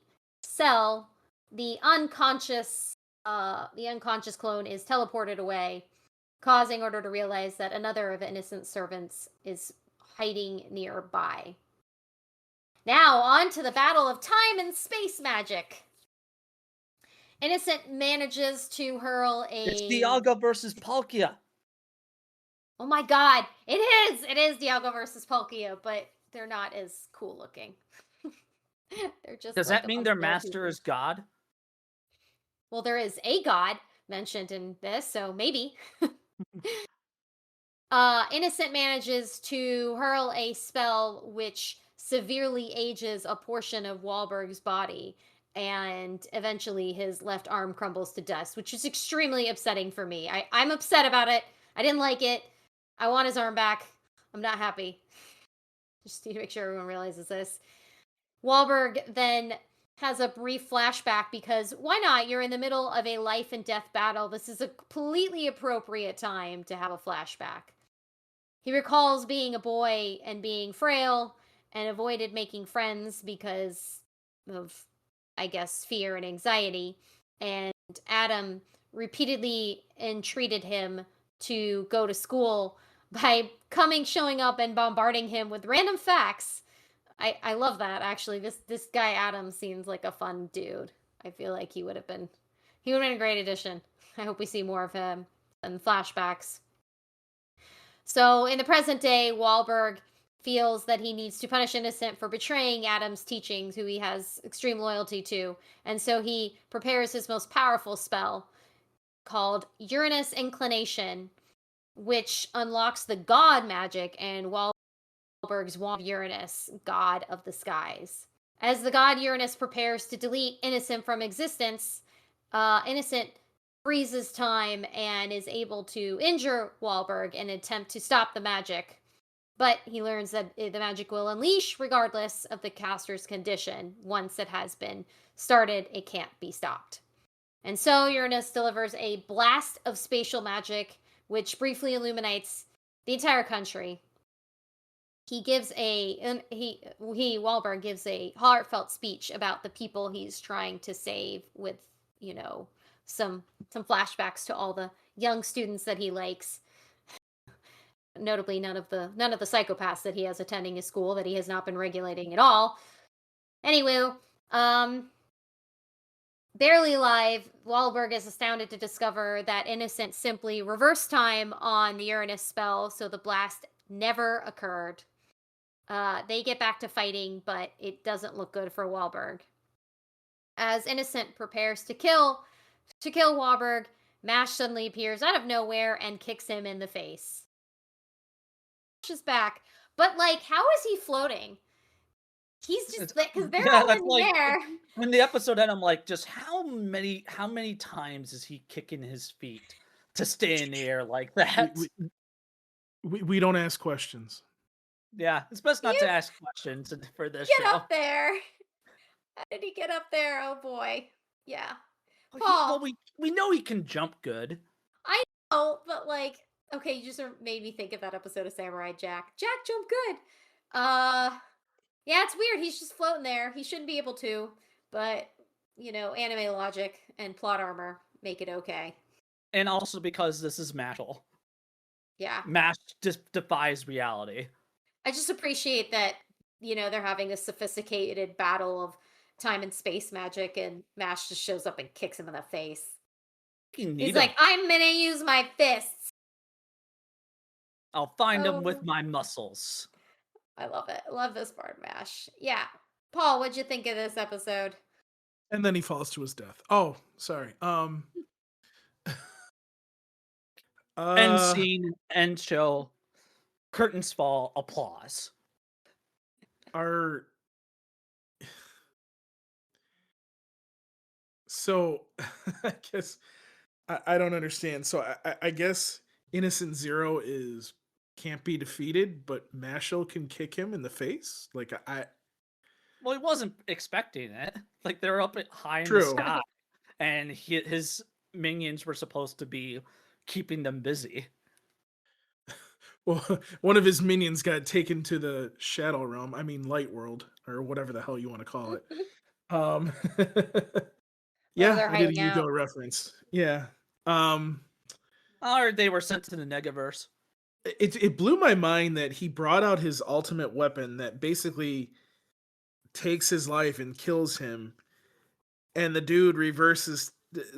Cell, the unconscious clone is teleported away, causing Order to realize that another of Innocent's servants is hiding nearby. Now, on to the battle of time and space magic. Innocent manages to hurl a... It's Dialga versus Palkia. Oh my god, it is! It is Dialga versus Palkia, but they're not as cool looking. They're just. Does like that mean their master is God? Well, there is a god mentioned in this, so maybe. Innocent manages to hurl a spell which severely ages a portion of Wahlberg's body, and eventually his left arm crumbles to dust, which is extremely upsetting for me. I'm upset about it. I didn't like it. I want his arm back. I'm not happy. Just need to make sure everyone realizes this. Wahlberg then has a brief flashback because why not? You're in the middle of a life and death battle. This is a completely appropriate time to have a flashback. He recalls being a boy and being frail and avoided making friends because of, I guess, fear and anxiety. And Adam repeatedly entreated him to go to school by showing up and bombarding him with random facts. I love that, actually. This guy Adam seems like a fun dude. I feel like he would have been a great addition. I hope we see more of him in flashbacks. So in the present day, Wahlberg feels that he needs to punish Innocent for betraying Adam's teachings, who he has extreme loyalty to, and so he prepares his most powerful spell called Uranus Inclination, which unlocks the god magic and Wahlberg's wand of Uranus, god of the skies. As the god Uranus prepares to delete Innocent from existence, Innocent freezes time and is able to injure Wahlberg in an attempt to stop the magic. But he learns that the magic will unleash regardless of the caster's condition. Once it has been started, it can't be stopped. And so Uranus delivers a blast of spatial magic, which briefly illuminates the entire country. Wahlberg gives a heartfelt speech about the people he's trying to save, with, some flashbacks to all the young students that he likes. Notably, none of the psychopaths that he has attending his school that he has not been regulating at all. Anyway, barely alive, Wahlberg is astounded to discover that Innocent simply reversed time on the Uranus spell, so the blast never occurred. They get back to fighting, but it doesn't look good for Wahlberg. As Innocent prepares to kill Wahlberg, Mash suddenly appears out of nowhere and kicks him in the face. Mash is back, but how is he floating? He's just because they're all in the air. When the episode ended, I'm like, just how many times is he kicking his feet to stay in the air like that? We don't ask questions. Yeah, it's best not to ask questions for this show. Get up there! How did he get up there? Oh boy, yeah. Well, we know he can jump good. I know, but okay, you just made me think of that episode of Samurai Jack. Jack jumped good. Yeah, it's weird. He's just floating there. He shouldn't be able to, but anime logic and plot armor make it okay. And also because this is Mashel. Yeah. Mash just defies reality. I just appreciate that, they're having a sophisticated battle of time and space magic, and Mash just shows up and kicks him in the face. You need He's 'em. like, I'm gonna use my fists. I'll find them Oh. with my muscles. I love it. I love this part, Mash. Yeah. Paul, what'd you think of this episode? And then he falls to his death. Oh, sorry. End scene, end show, curtains fall, applause. So I guess I don't understand. So I guess Innocent Zero can't be defeated, but Mashel can kick him in the face. Like Well, he wasn't expecting it. Like they're up high in the True. sky, and his minions were supposed to be keeping them busy. well, one of his minions got taken to the Shadow Realm. I mean, Light World, or whatever the hell you want to call it. Yeah, they're I did a hiding out. Yu-Gi-Oh reference. Yeah. Or they were sent to the Negaverse. It blew my mind that he brought out his ultimate weapon that basically takes his life and kills him, and the dude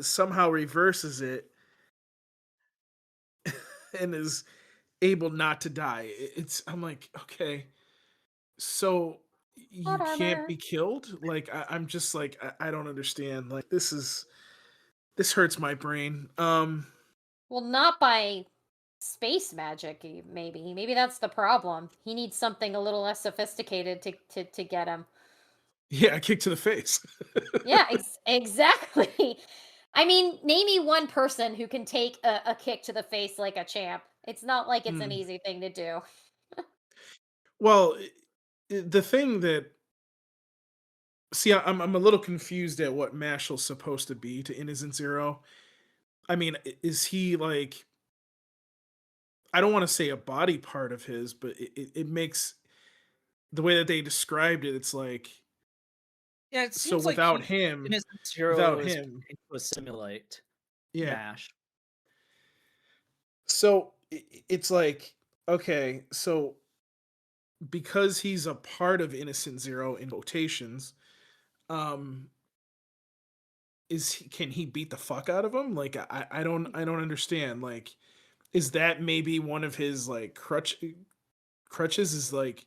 somehow reverses it and is able not to die. I'm like, okay, so you can't be killed? Like I'm just like I don't understand. Like this hurts my brain. Well, not by space magic, maybe. Maybe that's the problem. He needs something a little less sophisticated to get him. Yeah, a kick to the face. Yeah, exactly. I mean, name me one person who can take a kick to the face like a champ. It's not like it's an easy thing to do. Well, the thing that see, I'm a little confused at what Mashel's supposed to be to Innocent Zero. I mean, is he like? I don't want to say a body part of his, but it makes the way that they described it. It's like, Yeah, it so seems like without him, Innocent Zero without is him, trying to assimilate yeah. Mash. So it's like, okay, so because he's a part of Innocent Zero in quotations, can he beat the fuck out of him? Like I don't understand. Like, is that maybe one of his like crutches is like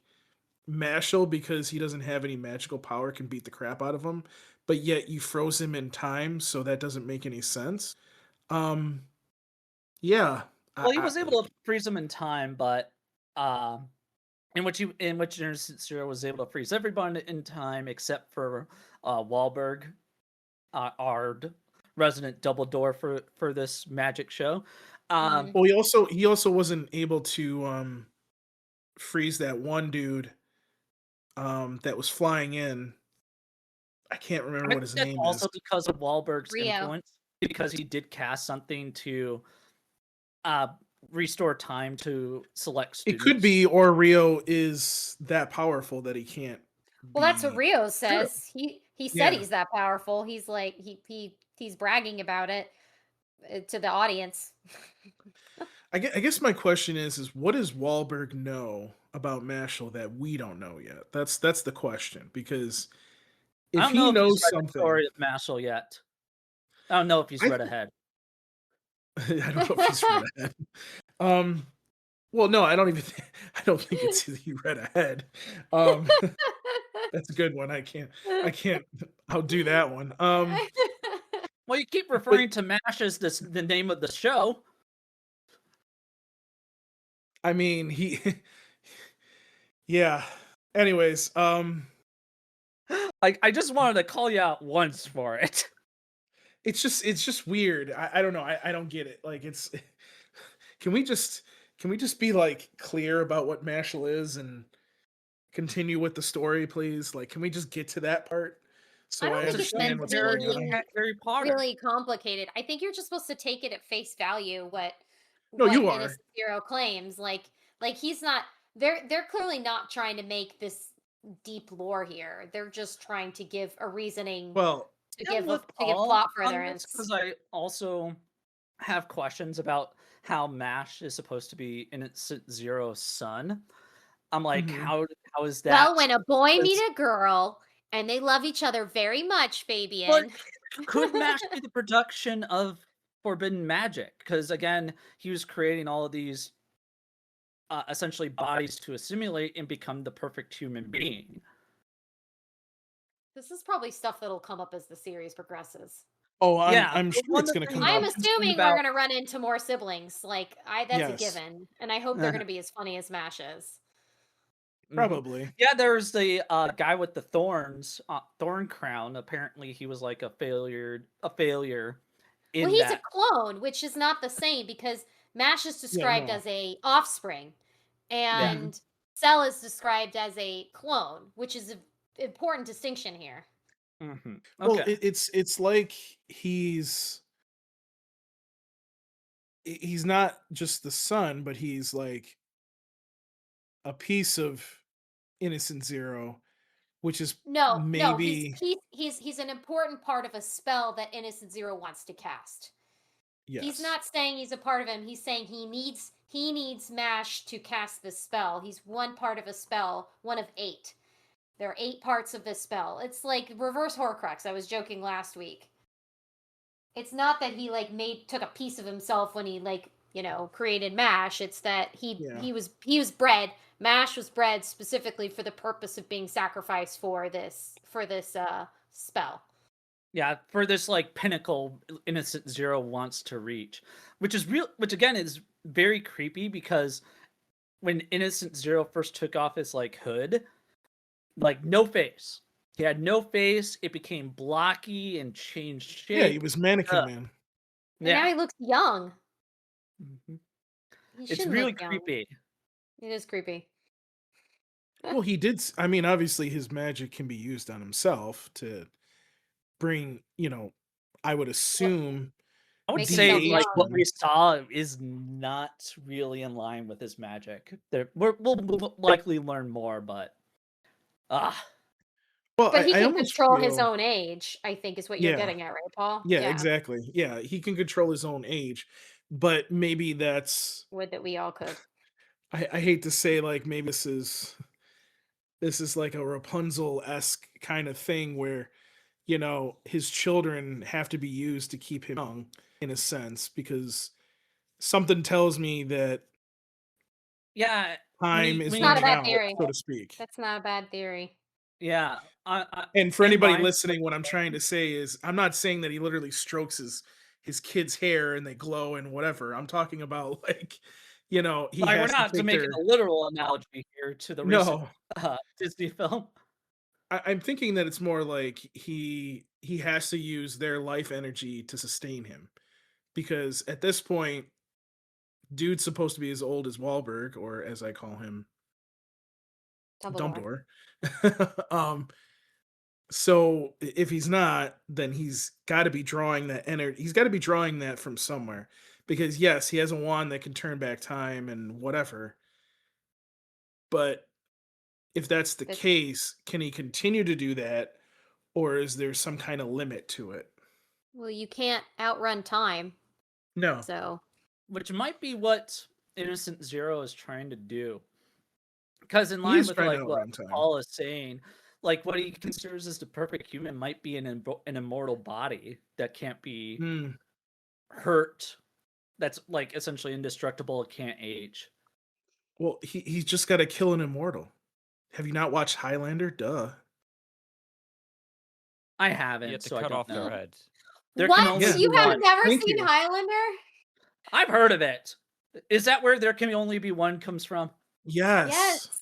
Mashel, because he doesn't have any magical power, can beat the crap out of him, but yet you froze him in time, so that doesn't make any sense. Yeah. Well, he was able to freeze him in time, but in which Innocent Zero was able to freeze everybody in time except for Wahlberg, our resident double door for this magic show. Well, he also wasn't able to freeze that one dude that was flying in. I can't remember what his name also is. because of Wahlberg's Rio. influence, because he did cast something to restore time to select students. It could be, or Rio is that powerful that he can't. Well, that's what Rio says. True. He said Yeah. he's that powerful. He's like he's bragging about it to the audience. I guess my question is what does Wahlberg know about Mashel that we don't know yet? That's the question, because if he knows something, the story of Mashel yet. I don't know if he's read ahead. I don't know if he's read ahead. Well, no, I don't think it's he read ahead. That's a good one. I can't outdo that one. Well, you keep referring to MASH as the name of the show. I mean, yeah. Anyways, like I just wanted to call you out once for it. It's just weird. I don't know. I don't get it. Like can we just be like clear about what Mashel is and continue with the story, please? Like, can we just get to that part? So I don't think it's meant what's to going be on. Harry Potter. really complicated. I think you're just supposed to take it at face value. No, you are. Innocent Zero claims, like he's not. They're clearly not trying to make this deep lore here. They're just trying to give a reasoning. Well, to give plot furtherance. Because I also have questions about how MASH is supposed to be Innocent Zero's son. I'm like, how is that? Well, when a boy meets a girl, And they love each other very much, But Fabian. could Mash be the production of forbidden magic? Because again, he was creating all of these essentially bodies to assimilate and become the perfect human being. This is probably stuff that'll come up as the series progresses. Oh, Yeah, I'm but sure one it's of the going to things come I'm up. concerned assuming we're about gonna run into more siblings. Like that's a Yes, given. And I hope they're gonna be as funny as Mash is. Mhm. probably. Yeah, there's the guy with the thorns, thorn crown. Apparently, he was like a failure Well, in he's a that. clone, which is not the same because Mash is Yeah, described no. as a offspring, Yeah. Mhm. and Cell is described as a clone, which is an important distinction here. Hmm. Well, Okay. it's like he's not just the son, but he's like a piece of Innocent Zero, which is No, maybe he's an important part of a spell that Innocent Zero wants to cast. He's yes. not saying he's a part of him. He's saying he needs Mash to cast this spell. He's one part of a spell, one of 8. There are 8 parts of this spell. It's like reverse Horcrux. I was joking last week. It's not that he like took a piece of himself when he created Mash. It's that Yeah. he was bred. Mash was bred specifically for the purpose of being sacrificed for this spell. Yeah, for this like pinnacle Innocent Zero wants to reach, which is real, which again is very creepy because when Innocent Zero first took off his like hood, like no face. He had no face. It became blocky and changed Yeah, he shape. was Mannequin Ugh. Man. And now Yeah, he looks young. Mhm. He It's shouldn't really look young. creepy. It is creepy. Well, he did. I mean, obviously, his magic can be used on himself to bring. I would assume I would Make say himself like what young. de-aging. we saw is not really in line with his magic. We'll likely learn more, but ah, Well, But he I can almost control his feel. own age, I think is what you're Yeah, getting at, right, Paul? yeah, Yeah. exactly. Yeah, he can control his own age, but maybe that's. Would that we all could. I hate to say, like, maybe this is like a Rapunzel esque kind of thing where his children have to be used to keep him young in a sense because something tells me that yeah. time is It's not a running bad out, theory. so to speak. That's not a bad theory. Yeah, And for in anybody line with what listening, what I'm you're trying saying. to say is I'm not saying that he literally strokes his kid's hair and they glow and whatever. I'm talking about like, he Like, we're has to not to take make their. a literal analogy here to the recent No, Disney film. I'm thinking that it's more like he has to use their life energy to sustain him because at this point, dude's supposed to be as old as Wahlberg, or as I call him, Dumbledore. Dumbledore. So if he's not, then he's got to be drawing that energy. He's got to be drawing that from somewhere, because yes, he has a wand that can turn back time and whatever. But if that's the That case, can he continue to do that, or is there some kind of limit to it? well, you can't outrun time, No, so Which might be what Innocent Zero is trying to do. Because in he line is with trying to like what outrun time. Paul is saying, like what he considers as the perfect human might be an immortal body that can't be Hmm. hurt. That's like essentially indestructible. It can't age. Well, he's just got to kill an immortal. Have you not watched Highlander? Duh. I You haven't, have to so I cut don't off their know. heads. There can what? only Yeah. be You have one. never Thank seen you. Highlander? I've heard of it. Is that where there can only be one comes from? Yes. Yes.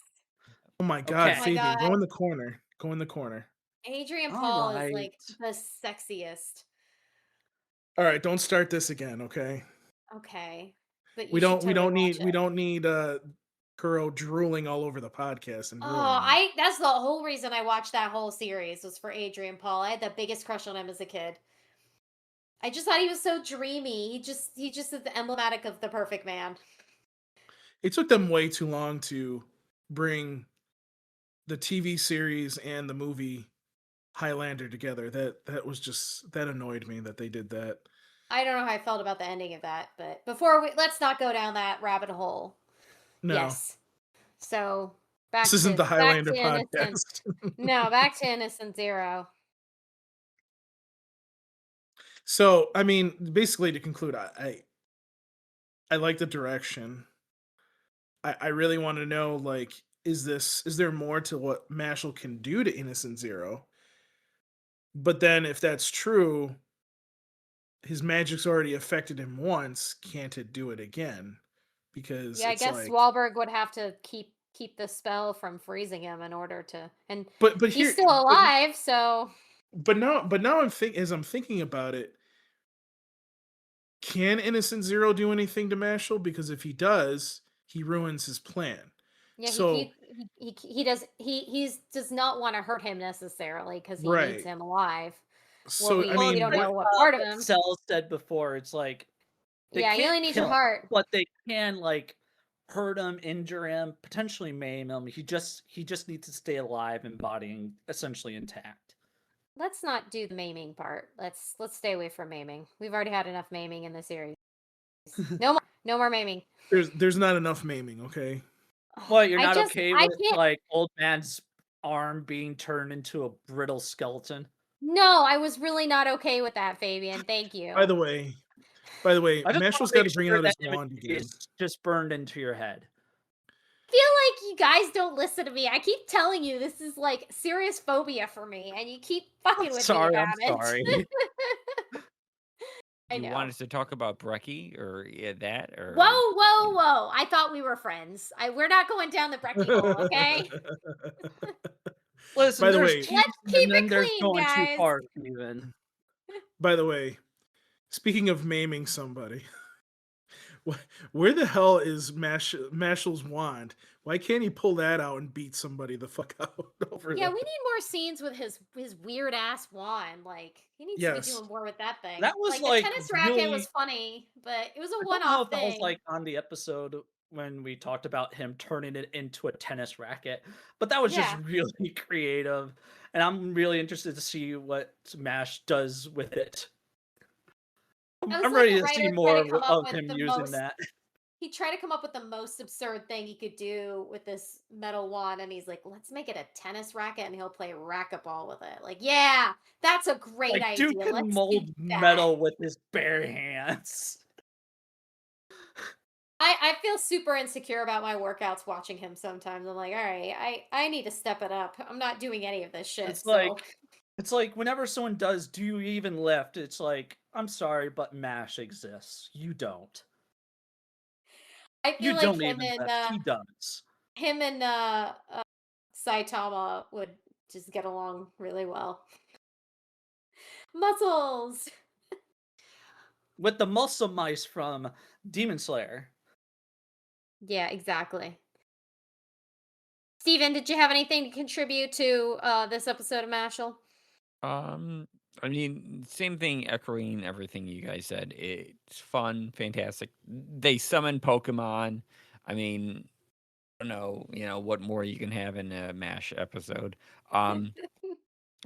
Oh my Oh God, Okay. my Fabian, go god. in the corner. Go in the corner. Adrian All Paul is right. like the sexiest. All right, don't start this again, okay? Okay. But you We should don't we totally don't watch need it. we don't need Kuro drooling all over the podcast and Oh, ruining it. that's the whole reason I watched that whole series was for Adrian Paul. I had the biggest crush on him as a kid. I just thought he was so dreamy. He just is the emblematic of the perfect man. It took them way too long to bring the TV series and the movie Highlander together. That annoyed me that they did that. I don't know how I felt about the ending of that, but let's not go down that rabbit hole. No. Yes. So Back This isn't to the back Highlander to innocent. podcast. No, back to innocent zero. So, I mean, basically to conclude, I like the direction. I really want to know, like, is there more to what Mashal can do to Innocent Zero? But then if that's true, his magic's already affected him once, can't it do it again? Because Yeah, I it's guess like, Wahlberg would have to keep the spell from freezing him in order to, and but he's here, still alive, so but now as I'm thinking about it, can Innocent Zero do anything to Mashal? Because if he does, he ruins his plan. yeah, So, does not want to hurt him necessarily because he needs right. him alive. Well, So, I we Well, we it's don't mean, like know what part of what him. Cell said before. It's like they Yeah, he can't only needs your kill him, heart. but they can like hurt him, injure him, potentially maim him. He just needs to stay alive and body essentially intact. Let's not do the maiming part. Let's stay away from maiming. We've already had enough maiming in the series. No more maiming. there's not enough maiming, okay? What, you're I not just okay I with can't. like old man's arm being turned into a brittle skeleton? No, I was really not okay with that, Fabian. Thank you. By the way, I just want Mashal's to got make to bring sure out that his wand imagery again. is just burned into your head. Feel like you guys don't listen to me. I keep telling you this is like serious phobia for me, and you keep fucking with me I'm about it. sorry. I You know. want us to talk about Brecky or that or Whoa! I thought we were friends. We're not going down the Brecky hole, okay? Listen, By the there's way, teasing Let's and keep then it there's clean, going too guys. far, even. by the way, speaking of maiming somebody, where the hell is Mashal's wand? Why can't he pull that out and beat somebody the fuck out over Yeah, there? we need more scenes with his weird ass wand. Like he needs to be Yes. doing more with that thing. That was Like the like tennis racket really. was funny, but it was a I don't know one-off if that was thing. like on the episode when we talked about him turning it into a tennis racket, but that was just Yeah. really creative, and I'm really interested to see what Smash does with it. I was I'm like ready the to see writer more trying to come up of with him the using most. that. He tried to come up with the most absurd thing he could do with this metal wand, and he's like, "Let's make it a tennis racket, and he'll play racquetball with it." Like, yeah, that's a great Like, idea. dude can Let's mold do that. metal with his bare hands. I feel super insecure about my workouts watching him sometimes. I'm like, all right, I need to step it up. I'm not doing any of this shit. It's So like whenever someone does, do you even lift? It's like, I'm sorry, but MASH exists. You don't. I You feel like don't even lift. He does. him and Saitama would just get along really well. Muscles. With the muscle mice from Demon Slayer. Yeah, exactly. Steven, did you have anything to contribute to this episode of Mashal? I mean, same thing, echoing everything you guys said. It's fun, fantastic. They summon Pokemon. I mean, I don't know, what more you can have in a MASH episode.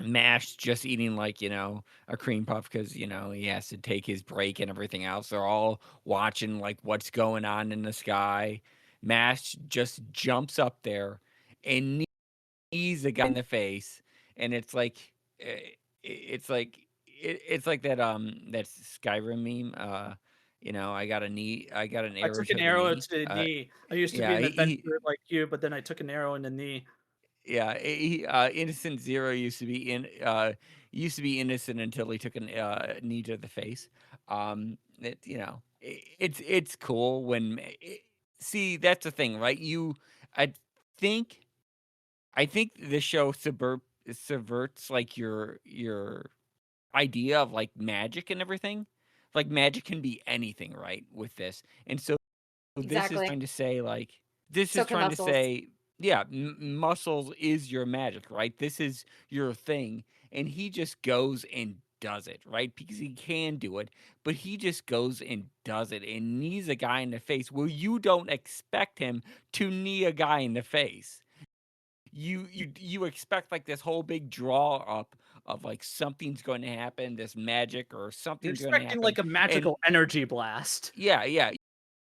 MASH just eating like, a cream puff because, he has to take his break and everything else. They're all watching like what's going on in the sky. MASH just jumps up there and knees the guy in the face, and it's like, it's like that Skyrim meme. I got an I arrow took to an the arrow knee. to the knee. I used to be Yeah, an adventurer like you, but then I took an arrow in the knee. yeah, Innocent Zero used to be innocent until he took a knee to the face. It's cool when see, that's the thing, right? I think I think the show subverts like your idea of like magic and everything. Like magic can be anything, right? With this, and so this is Exactly. trying to say like this So is can trying to muscles. say, yeah, muscles is your magic, right? This is your thing, and he just goes and does it, right? Because he can do it, but he just goes and does it and knees a guy in the face. Well, you don't expect him to knee a guy in the face. You expect like this whole big draw up of like something's going to happen, this magic or You're something's going to expecting happen, like a and magical energy blast. yeah,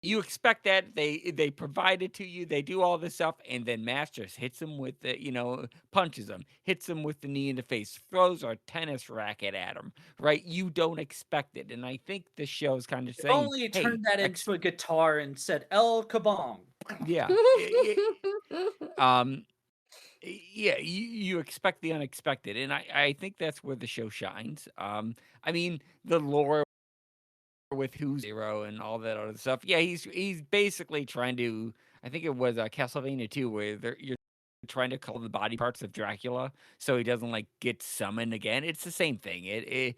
you expect that they provide it to you, they do all this stuff, and then Mash just hits him with the, punches him, hits him with the knee in the face, throws a tennis racket at him, right? You don't expect it, and I think the show's kind of If saying, only you hey, turned that into a guitar and said El Kabong. yeah, um, yeah, you expect the unexpected, and I think that's where the show shines. I mean, the lore with Who's Zero and all that other stuff. Yeah, he's basically trying to. I think it was Castlevania 2 where you're trying to call the body parts of Dracula so he doesn't like get summoned again. It's the same thing. It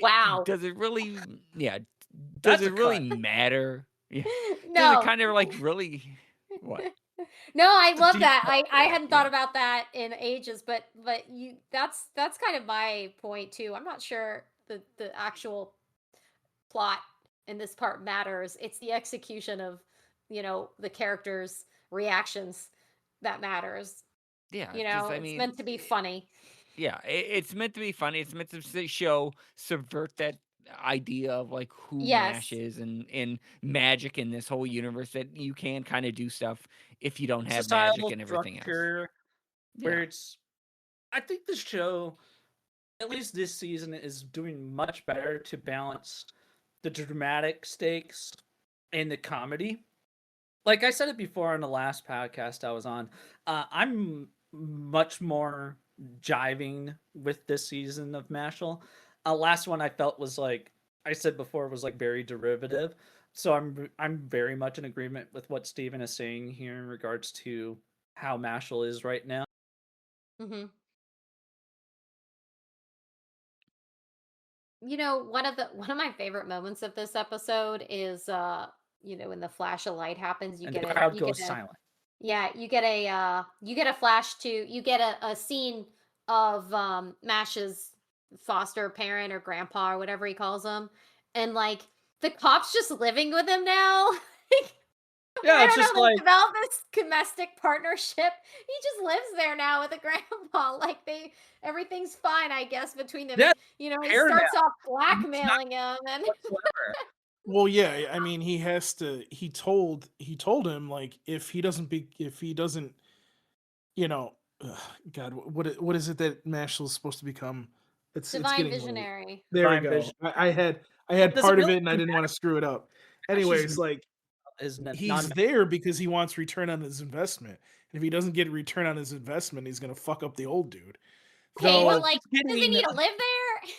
Wow. does it really? Yeah, does That's a it really cut. matter? Yeah, does it No. kind of like really what? No, I It's a love deep that. cut I there. hadn't thought about that in ages, but you that's kind of my point too. I'm not sure the actual plot in this part matters. It's the execution of, the characters' reactions that matters. Yeah, just I It's mean, meant to be funny. yeah, it's meant to be funny. It's meant to show subvert that idea of like who Mash Yes. is and magic in this whole universe that you can kind of do stuff if you don't have magic Societal and everything else. structure Yeah, where it's. I think the show, at least this season, is doing much better to balance the dramatic stakes and the comedy. Like I said it before on the last podcast I was on, I'm much more jiving with this season of Mashal. Last one I felt was like I said before was like very derivative. So I'm very much in agreement with what Steven is saying here in regards to how Mashal is right now. Mhm. One of my favorite moments of this episode is when the flash of light happens, And the crowd you get goes a silent. yeah, you get a flash to you get a scene of Mash's foster parent or grandpa or whatever he calls him, and like the cops just living with him now. Like, Yeah, I it's don't just know, they like developed this domestic partnership. He just lives there now with a grandpa. Like everything's fine, I guess, between them. yeah, And he hair now. starts off It's not blackmailing him, and whatsoever. Well, yeah, I mean, he has to. He told him like if he doesn't, you know, ugh, God, what is it that Mashel's supposed to become? It's divine getting late. visionary. There we Divine go. vision. I had Does it part of really it and I didn't want to screw it up. Anyways, like is he's there because he wants return on his investment. And if he doesn't get return on his investment, he's gonna fuck up the old dude. Okay, but Though, like, does he need to live there?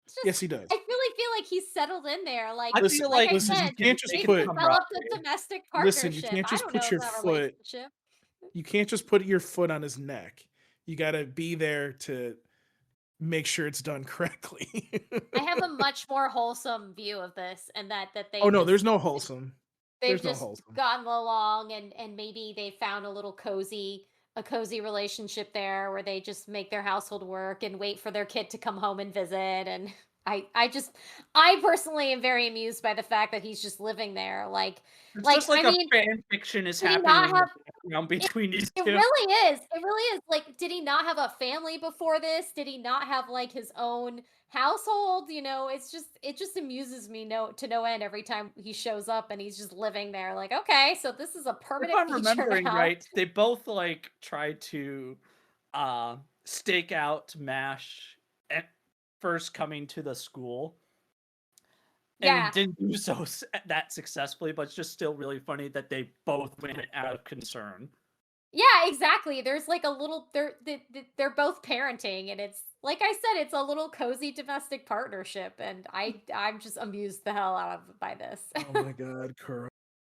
It's yes, just he does. I really feel like he's settled in there. Like I Listen, feel like like I listen, you said, can't just they've put developed a domestic listen, you partnership. can't I just don't put know if your that foot relationship. you can't just put your foot on his neck. You gotta be there to make sure it's done correctly. I have a much more wholesome view of this, and that Oh they've no, just there's no wholesome. they've There's no just wholesome. gotten along, and maybe they found a cozy relationship there where they just make their household work and wait for their kid to come home and visit. And I personally am very amused by the fact that he's just living there. It's just like I a mean, fan fiction is did he happening not in the have background between these it two. really is. It really is. Like, did he not have a family before this? Did he not have like his own household? It just amuses me to no end every time he shows up and he's just living there. Like, okay, so this is a If permanent I'm feature remembering now. right, they both like tried to stake out Mash at first coming to the school. Yeah. And didn't do so that successfully, but it's just still really funny that they both went out of concern. Yeah, exactly. There's like a little they're both parenting, and it's like I said, it's a little cozy domestic partnership, and I'm just amused the hell out of by this. Oh my god, Kuro.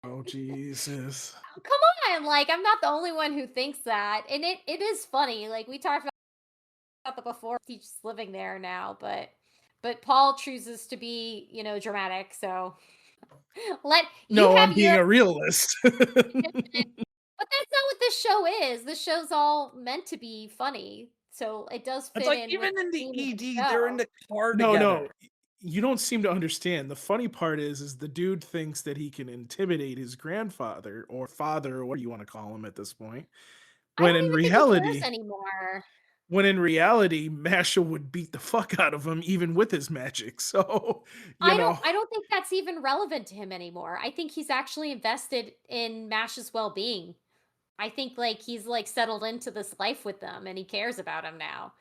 Oh Jesus. Come on, like I'm not the only one who thinks that. And it is funny. Like we talked about that before. He's just living there now, but Paul chooses to be, dramatic, so let you No, have I'm being your a realist. but that's not what this show is. This show's all meant to be funny. So it does fit It's like in with even in the the theme of the ED, they're in show. the car No, together. you don't seem to understand. The funny part is the dude thinks that he can intimidate his grandfather or father or what do you want to call him at this point. I When don't in even think he cares reality, anymore. when in reality, Mashel would beat the fuck out of him even with his magic. So, you I know, don't think that's even relevant to him anymore. I think he's actually invested in Mash's well-being. I think like he's like settled into this life with them and he cares about him now.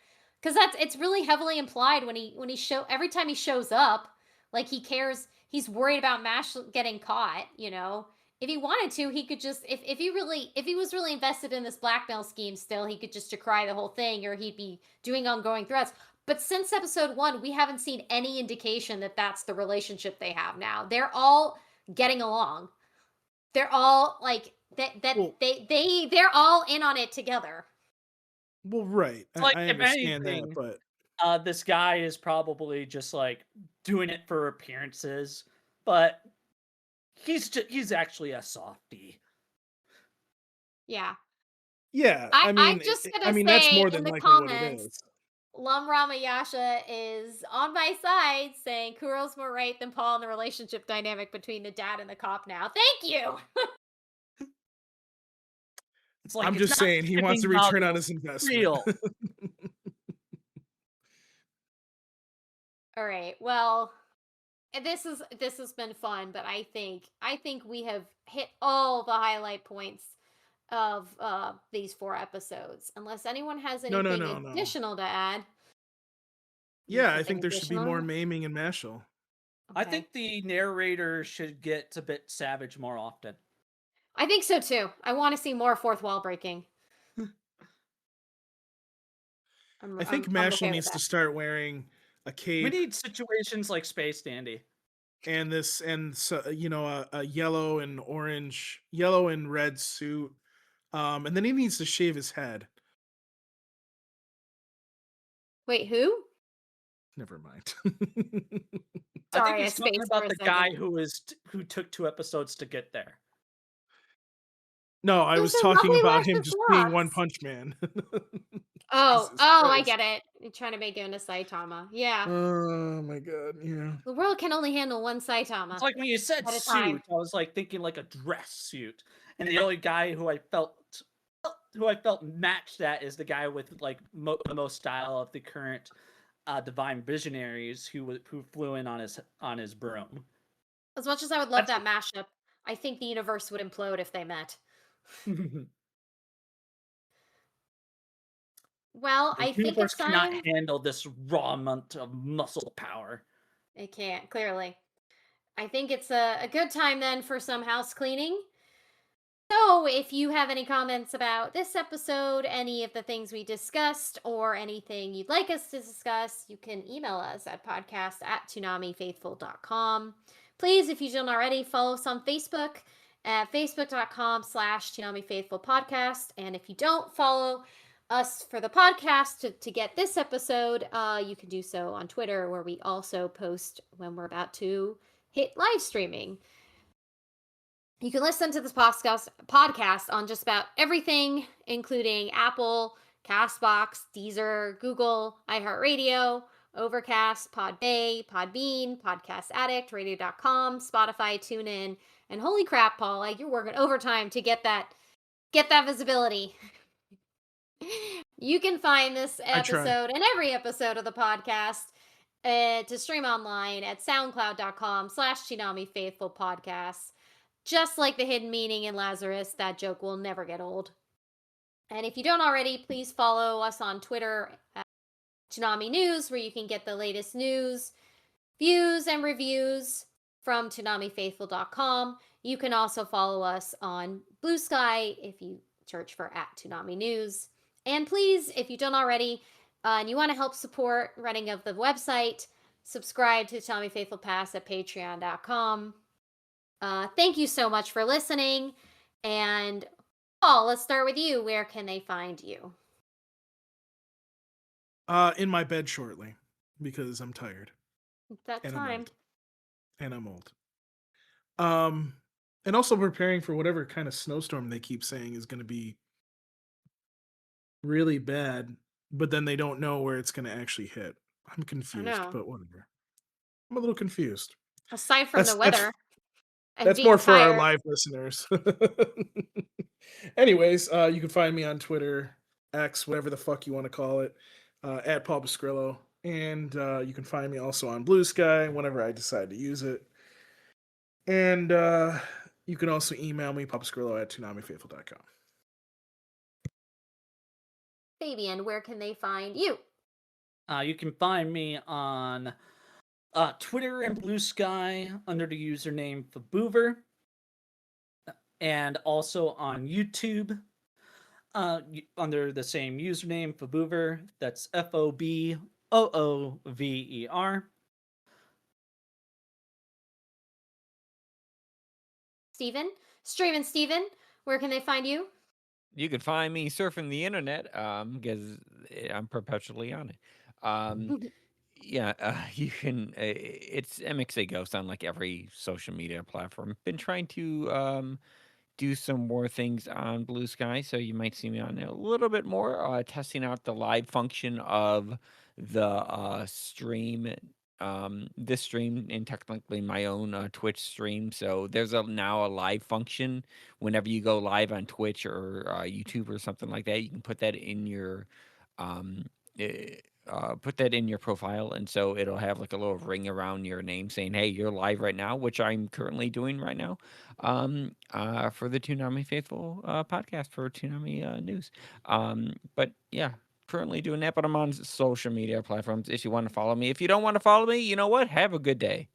Cuz it's really heavily implied when he show every time he shows up, like he cares, he's worried about Mash getting caught, you know. If he wanted to, he could just if he was really invested in this blackmail scheme still, he could just decry the whole thing or he'd be doing ongoing threats. But since episode 1, we haven't seen any indication that that's the relationship they have now. They're all getting along. They're all like well, they're all in on it together. well, right. Like, I if understand that, anything, but this guy is probably just like doing it for appearances, but he's actually a softie. Yeah. yeah, I'm just I gonna mean that's say more in than the likely what it comments, is. Lum Ramayasha is on my side saying Kuro's more right than Paul in the relationship dynamic between the dad and the cop now. Thank you. It's like I'm it's just not saying he wants to shipping return on muggles, his investment. real. All right. Well, this has been fun, but I think we have hit all the highlight points of these 4 episodes. Unless anyone has No, no, anything no, no. additional to add. Yeah, I Something think there should be more additional? maiming in Mashel. I Okay. think the narrator should get a bit savage more often. I think so too. I want to see more fourth wall breaking. I think I'm Mashel okay with needs to that. start wearing a We cape need situations like Space Dandy. and you know a yellow and yellow and red suit. And then he needs to shave his head. Wait, who? Never mind. I think Sorry, I he's talking spaced for about a the guy second. who took 2 episodes to get there. No, I There's was a talking lovely about him luscious just being One locks. Punch Man. Oh, Jesus I Christ. get it. You're trying to make it into Saitama. Yeah. Oh my god, yeah. The world can only handle one It's Saitama like when you said at a time. suit, I was like thinking like a dress suit, and the only guy who I felt matched that is the guy with like the most style of the current divine visionaries who flew in on his broom. As much as I would love That's that mashup, I think the universe would implode if they met. Well, the I think universe it's cannot time. handle this raw amount of muscle power. It can't, clearly. I think it's a good time then for some house cleaning. So, if you have any comments about this episode, any of the things we discussed, or anything you'd like us to discuss, you can email us at podcast@toonamifaithful.com. Please, if you don't already, follow us on Facebook at facebook.com/toonamifaithfulpodcast. And if you don't follow us for the podcast to get this episode, you can do so on Twitter, where we also post when we're about to hit live streaming. You can listen to this podcast on just about everything, including Apple, Castbox, Deezer, Google, iHeartRadio, Overcast, Podbay, Podbean, Podcast Addict, Radio.com, Spotify, TuneIn, and holy crap, Paul, you're working overtime to get that visibility. You can find this I try. episode and every episode of the podcast to stream online at soundcloud.com/ToonamiFaithfulPodcasts. Just like the hidden meaning in Lazarus, that joke will never get old. And if you don't already, please follow us on Twitter at Toonami News, where you can get the latest news, views, and reviews from ToonamiFaithful.com. You can also follow us on Blue Sky if you search for @Toonami News. And please, if you don't already, and you want to help support running of the website, subscribe to Toonami Faithful Pass at patreon.com. Thank you so much for listening. And Paul, let's start with you. Where can they find you? In my bed shortly because I'm tired. It's that And time. I'm old. And also preparing for whatever kind of snowstorm they keep saying is going to be really bad, but then they don't know where it's going to actually hit. I'm confused, know. but whatever. I'm a little confused. Aside from the weather. That's more for our live listeners. Anyways, you can find me on Twitter X, whatever the fuck you want to call it, at Paul Pascrillo. And you can find me also on Blue Sky whenever I decide to use it. And you can also email me, papascrillo at toonamifaithful.com. Fabian, where can they find you? You can find me on Twitter and Blue Sky under the username Faboover, and also on YouTube under the same username Faboover. That's FOBOOVER. Steven? Streamin' Steven, where can they find you? You can find me surfing the internet because I'm perpetually on it. Yeah, you can. It's MXA Ghost on like every social media platform. Been trying to do some more things on Blue Sky, so you might see me on there a little bit more, testing out the live function of the stream. This stream and technically my own Twitch stream. So there's now a live function whenever you go live on Twitch or YouTube or something like that. You can put that in your um, eh, put that in your profile, and so it'll have like a little ring around your name saying, "Hey, you're live right now," which I'm currently doing right now for the Toonami Faithful podcast for Toonami News. But yeah, currently doing that, but I'm on social media platforms if you want to follow me. If you don't want to follow me, you know what? Have a good day.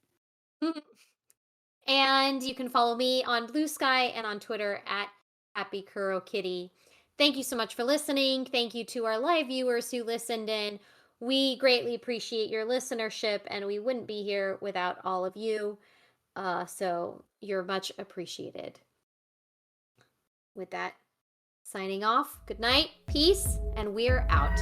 And you can follow me on Blue Sky and on Twitter at Happy Kuro Kitty. Thank you so much for listening. Thank you to our live viewers who listened in. We greatly appreciate your listenership, and we wouldn't be here without all of you. So you're much appreciated. With that, signing off. Good night, peace, and we're out.